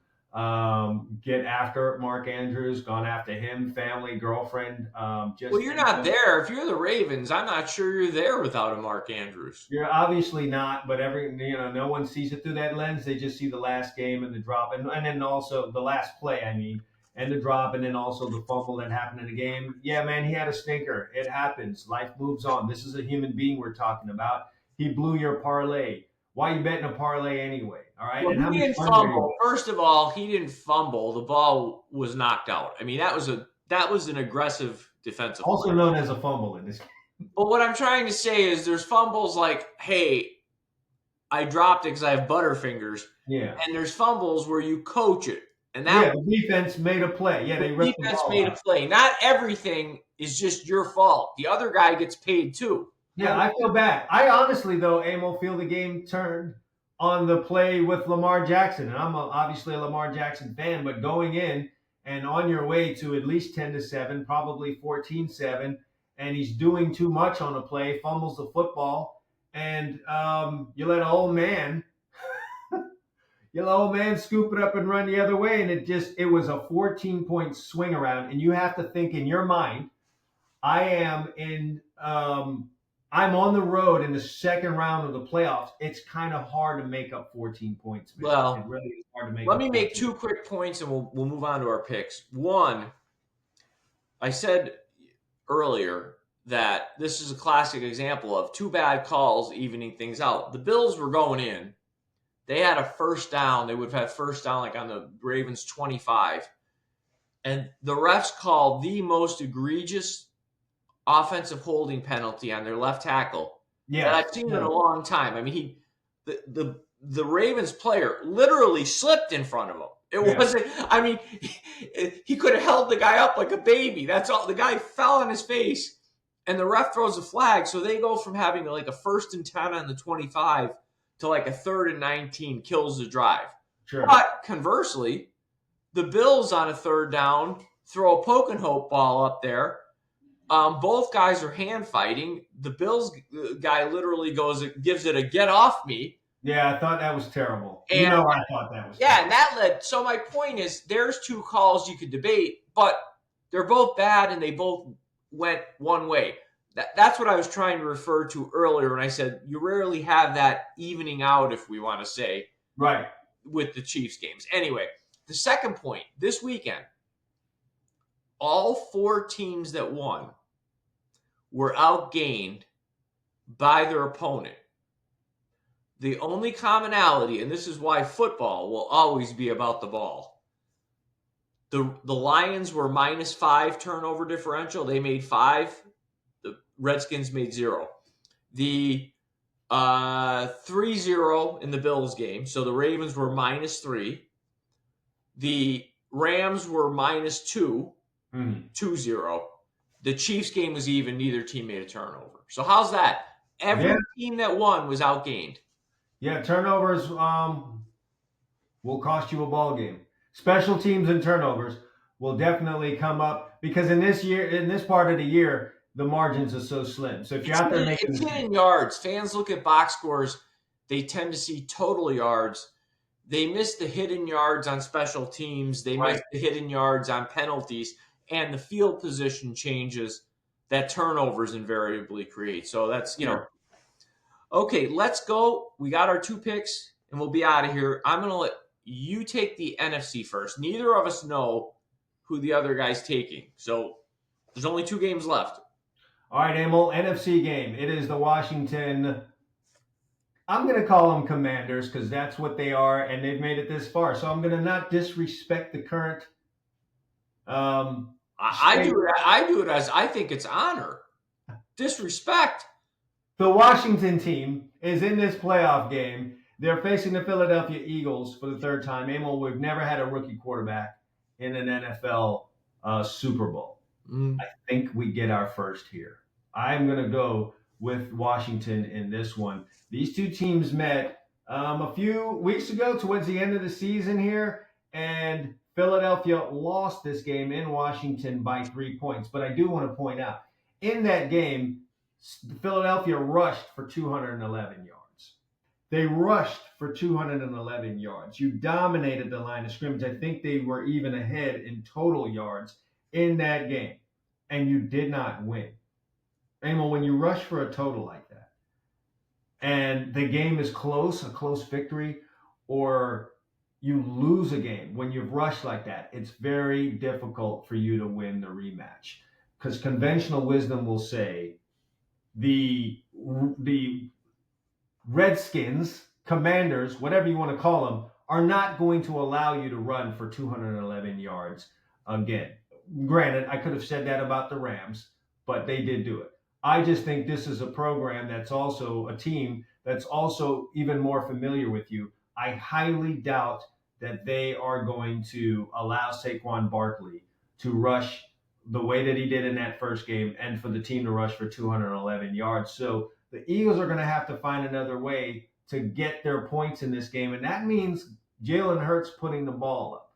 [SPEAKER 1] get after Mark Andrews, gone after him, family, girlfriend.
[SPEAKER 2] well, you're not there. If you're the Ravens, I'm not sure you're there without a Mark Andrews.
[SPEAKER 1] You're obviously not, but no one sees it through that lens. They just see the last game and the drop, and then also the last play. I mean, and the drop, and then also the fumble that happened in the game. Yeah, man, he had a stinker. It happens. Life moves on. This is a human being we're talking about. He blew your parlay. Why are you betting a parlay anyway? All right.
[SPEAKER 2] Well,
[SPEAKER 1] and
[SPEAKER 2] he didn't fumble. First of all, he didn't fumble. The ball was knocked out. I mean, that was an aggressive defensive
[SPEAKER 1] also
[SPEAKER 2] play.
[SPEAKER 1] known as a fumble in this game.
[SPEAKER 2] But what I'm trying to say is there's fumbles like, hey, I dropped it because I have butterfingers.
[SPEAKER 1] Yeah.
[SPEAKER 2] And there's fumbles where you coach it. And
[SPEAKER 1] the defense made a play. Yeah, they ripped the ball
[SPEAKER 2] made a play. Not everything is just your fault. The other guy gets paid too.
[SPEAKER 1] Yeah, I feel bad. I honestly, though, Emil, feel the game turned on the play with Lamar Jackson. And I'm obviously a Lamar Jackson fan, but going in and on your way to at least 10-7, probably 14-7, and he's doing too much on a play, fumbles the football, and you let an old man scoop it up and run the other way, and it was a 14-point swing around. And you have to think in your mind, I'm on the road in the second round of the playoffs. It's kind of hard to make up 14 points. Man.
[SPEAKER 2] Well,
[SPEAKER 1] it really is hard to make.
[SPEAKER 2] Let me make 2 quick points, and we'll move on to our picks. One, I said earlier that this is a classic example of 2 bad calls evening things out. The Bills were going in. They had a first down. They would have had first down like on the Ravens 25. And the refs called the most egregious offensive holding penalty on their left tackle that I've seen in a long time. I mean, the Ravens player literally slipped in front of him. It wasn't. I mean, he could have held the guy up like a baby. That's all. The guy fell on his face, and the ref throws a flag. So they go from having like a 1st and 10 on the 25 to like a 3rd and 19, kills the drive.
[SPEAKER 1] Sure.
[SPEAKER 2] But conversely, the Bills on a 3rd down throw a poke and hope ball up there. Both guys are hand fighting. The Bills guy literally gives it a get off me.
[SPEAKER 1] Yeah, I thought that was terrible. I thought that was terrible.
[SPEAKER 2] And that led. So my point is, there's 2 calls you could debate, but they're both bad and they both went one way. That's what I was trying to refer to earlier when I said you rarely have that evening out, if we want to say,
[SPEAKER 1] right,
[SPEAKER 2] with the Chiefs games. Anyway, the second point, this weekend, all 4 teams that won were outgained by their opponent. The only commonality, and this is why football will always be about the ball. The Lions were -5 turnover differential. They made 5. The Redskins made 0. The 3-0 in the Bills game. So the Ravens were -3. The Rams were -2, 2-0. The Chiefs game was even. Neither team made a turnover. So how's that? Every team that won was outgained.
[SPEAKER 1] Yeah, turnovers will cost you a ball game. Special teams and turnovers will definitely come up because in this part of the year, the margins are so slim. So if you're out there making
[SPEAKER 2] it's hitting yards, fans look at box scores. They tend to see total yards. They miss the hidden yards on special teams. They miss the hidden yards on penalties. And the field position changes that turnovers invariably create. So that's, Okay, let's go. We got our 2 picks, and we'll be out of here. I'm going to let you take the NFC first. Neither of us know who the other guy's taking. So there's only 2 games left.
[SPEAKER 1] All right, Emil, NFC game. It is the Washington, I'm going to call them Commanders because that's what they are, and they've made it this far. So I'm going to not disrespect the current
[SPEAKER 2] I do it as I think it's honor. Disrespect.
[SPEAKER 1] The Washington team is in this playoff game. They're facing the Philadelphia Eagles for the third time. Emil, we've never had a rookie quarterback in an NFL Super Bowl. I think we get our first here. I'm going to go with Washington in this one. These two teams met a few weeks ago towards the end of the season here, and Philadelphia lost this game in Washington by 3 points. But I do want to point out, in that game, Philadelphia rushed for 211 yards. They rushed for 211 yards. You dominated the line of scrimmage. I think they were even ahead in total yards in that game, and you did not win. Emil, when you rush for a total like that, and the game is close, a close victory, or you lose a game when you've rushed like that, it's very difficult for you to win the rematch. Because conventional wisdom will say the Redskins, Commanders, whatever you want to call them, are not going to allow you to run for 211 yards again. Granted, I could have said that about the Rams, but they did do it. I just think this is a program that's also a team that's also even more familiar with you. I highly doubt that they are going to allow Saquon Barkley to rush the way that he did in that first game and for the team to rush for 211 yards. So the Eagles are going to have to find another way to get their points in this game, and that means Jalen Hurts putting the ball up.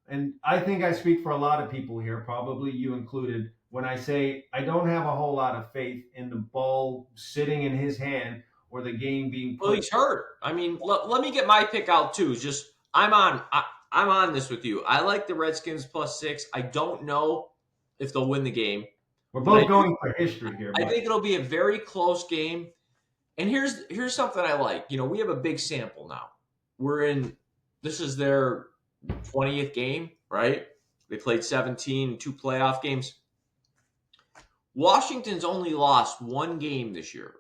[SPEAKER 1] And I think I speak for a lot of people here, probably you included, when I say I don't have a whole lot of faith in the ball sitting in his hand or the game being put.
[SPEAKER 2] Well, he's hurt. I mean, let me get my pick out too. Just I'm on this with you. I like the Redskins +6. I don't know if they'll win the game.
[SPEAKER 1] We're both going for history here.
[SPEAKER 2] I think it'll be a very close game. And here's something I like. You know, we have a big sample now. This is their 20th game, right? They played 17, 2 playoff games. Washington's only lost 1 game this year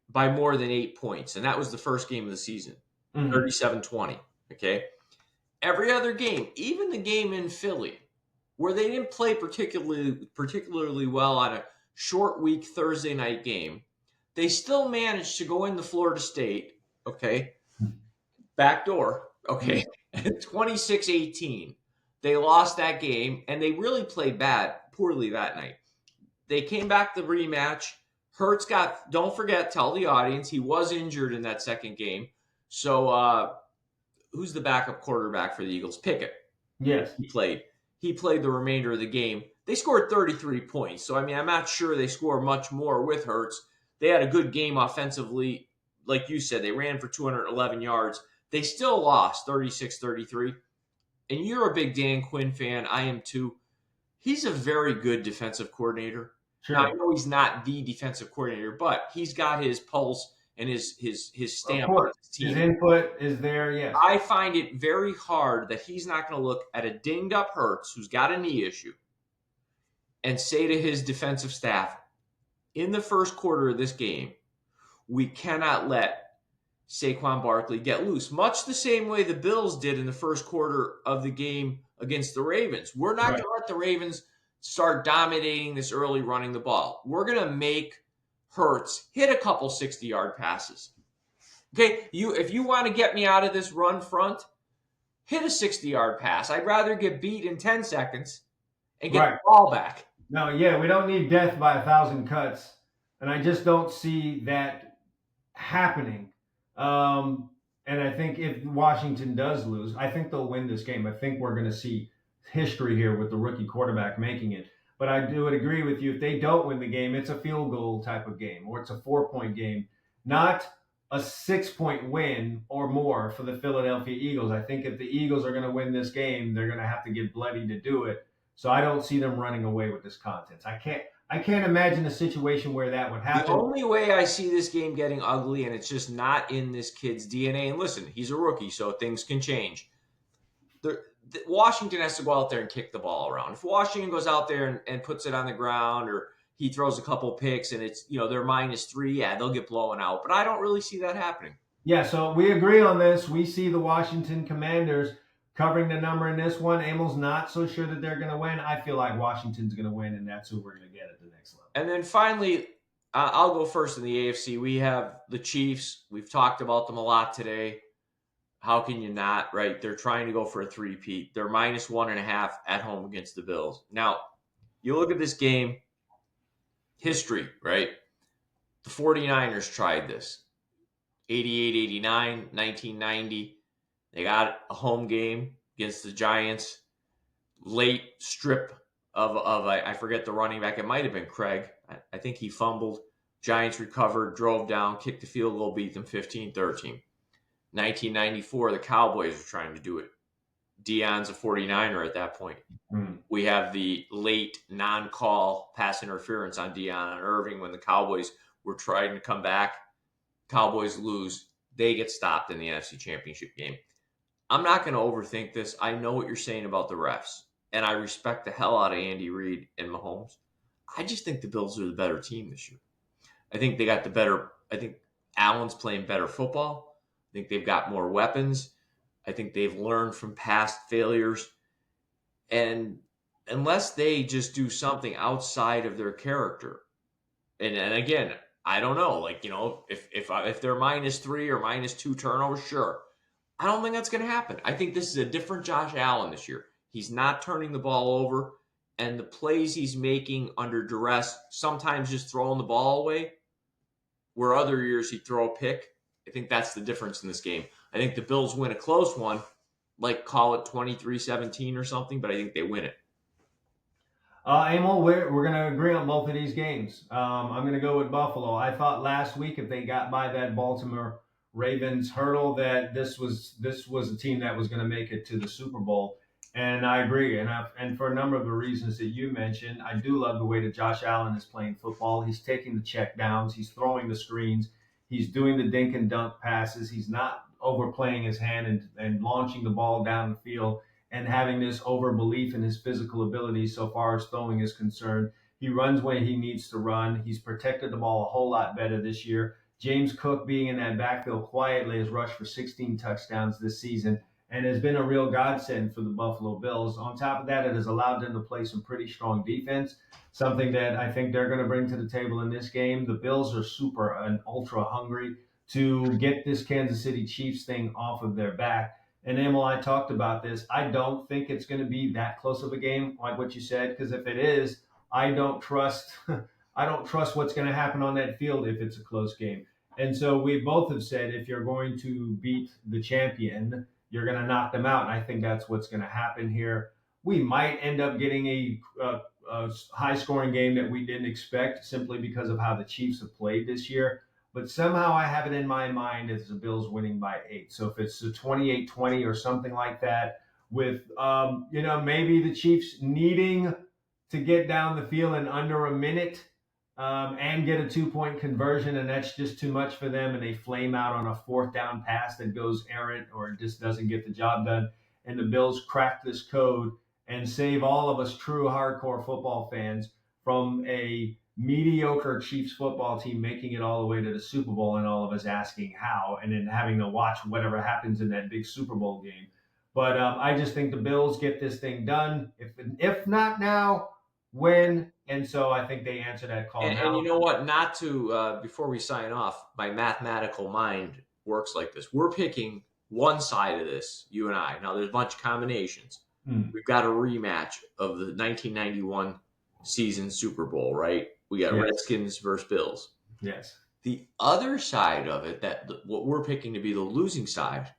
[SPEAKER 2] by more than 8 points, and that was the first game of the season, 37-20, okay? Every other game, even the game in Philly, where they didn't play particularly well on a short week Thursday night game, they still managed to go into Florida State, okay, back door, okay, 26-18. They lost that game, and they really played poorly that night. They came back the rematch. Hurts don't forget, tell the audience, he was injured in that second game. So who's the backup quarterback for the Eagles? Pickett.
[SPEAKER 1] Yes.
[SPEAKER 2] He played the remainder of the game. They scored 33 points. So, I mean, I'm not sure they score much more with Hurts. They had a good game offensively. Like you said, they ran for 211 yards. They still lost 36-33. And you're a big Dan Quinn fan. I am too. He's a very good defensive coordinator. Sure. Now, I know he's not the defensive coordinator, but he's got his pulse and his stamp on his team.
[SPEAKER 1] His input is there, yes.
[SPEAKER 2] I find it very hard that he's not going to look at a dinged-up Hurts who's got a knee issue and say to his defensive staff, in the first quarter of this game, we cannot let Saquon Barkley get loose, much the same way the Bills did in the first quarter of the game against the Ravens. We're not going to let the Ravens start dominating this early running the ball. We're going to make Hurts hit a couple 60-yard passes. Okay, if you want to get me out of this run front, hit a 60-yard pass. I'd rather get beat in 10 seconds and get the ball back.
[SPEAKER 1] No, yeah, we don't need death by 1,000 cuts, and I just don't see that happening. And I think if Washington does lose, I think they'll win this game. I think we're going to see history here with the rookie quarterback making it. But I would agree with you. If they don't win the game, it's a field goal type of game, or it's a 4-point game, not a 6-point win or more for the Philadelphia Eagles. I think if the Eagles are going to win this game, they're going to have to get bloody to do it. So I don't see them running away with this contest. I can't imagine a situation where that would happen.
[SPEAKER 2] The only way I see this game getting ugly, and it's just not in this kid's DNA, and listen, he's a rookie, so things can change. Washington has to go out there and kick the ball around. If Washington goes out there and puts it on the ground, or he throws a couple picks and it's, they're -3, yeah, they'll get blown out. But I don't really see that happening.
[SPEAKER 1] Yeah, so we agree on this. We see the Washington Commanders covering the number in this one. Emil's not so sure that they're going to win. I feel like Washington's going to win, and that's who we're going to get at the next level.
[SPEAKER 2] And then finally, I'll go first in the AFC. We have the Chiefs. We've talked about them a lot today. How can you not, right? They're trying to go for a three-peat. They're -1.5 at home against the Bills. Now, you look at this game, history, right? The 49ers tried this. 88, 89, 1990. They got a home game against the Giants. Late strip of I forget the running back. It might have been Craig. I think he fumbled. Giants recovered, drove down, kicked the field goal, beat them 15-13. 1994, the Cowboys were trying to do it. Deion's a 49er at that point. We have the late non-call pass interference on Deion and Irving when the Cowboys were trying to come back. Cowboys lose. They get stopped in the NFC Championship game. I'm not going to overthink this. I know what you're saying about the refs, and I respect the hell out of Andy Reid and Mahomes. I just think the Bills are the better team this year. I think they got the better – I think Allen's playing better football. I think they've got more weapons. I think they've learned from past failures. And unless they just do something outside of their character, and again, I don't know, like, you know, if they're -3 or -2 turnovers, sure. I don't think that's going to happen. I think this is a different Josh Allen this year. He's not turning the ball over, and the plays he's making under duress, sometimes just throwing the ball away, where other years he'd throw a pick. I think that's the difference in this game. I think the Bills win a close one, like call it 23-17 or something, but I think they win it.
[SPEAKER 1] Emil, we're going to agree on both of these games. I'm going to go with Buffalo. I thought last week if they got by that Baltimore Ravens hurdle that this was a team that was going to make it to the Super Bowl. And I agree. And for a number of the reasons that you mentioned, I do love the way that Josh Allen is playing football. He's taking the check downs. He's throwing the screens. He's doing the dink and dunk passes. He's not overplaying his hand and launching the ball down the field and having this overbelief in his physical abilities so far as throwing is concerned. He runs when he needs to run. He's protected the ball a whole lot better this year. James Cook being in that backfield quietly has rushed for 16 touchdowns this season and has been a real godsend for the Buffalo Bills. On top of that, it has allowed them to play some pretty strong defense, something that I think they're going to bring to the table in this game. The Bills are super and ultra hungry to get this Kansas City Chiefs thing off of their back. And Emil, I talked about this. I don't think it's going to be that close of a game, like what you said, because if it is, I don't trust what's going to happen on that field if it's a close game. And so we both have said if you're going to beat the champion, you're going to knock them out. And I think that's what's going to happen here. We might end up getting a high-scoring game that we didn't expect simply because of how the Chiefs have played this year. But somehow I have it in my mind as the Bills winning by 8. So if it's a 28-20 or something like that, with maybe the Chiefs needing to get down the field in under a minute and get a 2-point conversion, and that's just too much for them, and they flame out on a 4th down pass that goes errant or just doesn't get the job done, and the Bills crack this code and save all of us true hardcore football fans from a mediocre Chiefs football team making it all the way to the Super Bowl and all of us asking how, and then having to watch whatever happens in that big Super Bowl game. But I just think the Bills get this thing done. If not now, when? And so I think they answer that call now.
[SPEAKER 2] And you know what? Not to, before we sign off, my mathematical mind works like this. We're picking one side of this, you and I. Now, there's a bunch of combinations. We've got a rematch of the 1991 season Super Bowl, right? We got Redskins versus Bills.
[SPEAKER 1] Yes.
[SPEAKER 2] The other side of it, what we're picking to be the losing side,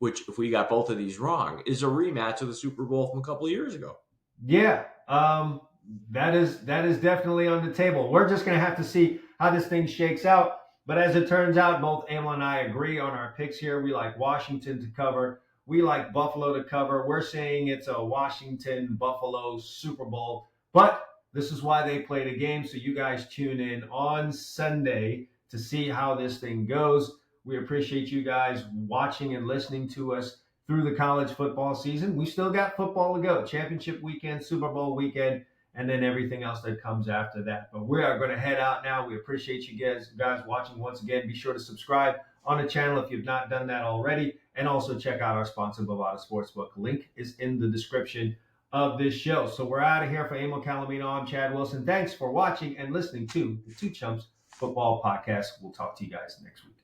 [SPEAKER 2] which if we got both of these wrong, is a rematch of the Super Bowl from a couple of years ago.
[SPEAKER 1] Yeah, that is definitely on the table. We're just going to have to see how this thing shakes out. But as it turns out, both Emil and I agree on our picks here. We like Washington to cover. We like Buffalo to cover. We're saying it's a Washington-Buffalo Super Bowl. But this is why they play the game, so you guys tune in on Sunday to see how this thing goes. We appreciate you guys watching and listening to us through the college football season. We still got football to go. Championship weekend, Super Bowl weekend, and then everything else that comes after that. But we are going to head out now. We appreciate you guys watching once again. Be sure to subscribe on the channel if you've not done that already. And also check out our sponsor, Bovada Sportsbook. Link is in the description of this show. So we're out of here. For Emil Calomino, I'm Chad Wilson. Thanks for watching and listening to the Two Chumps Football Podcast. We'll talk to you guys next week.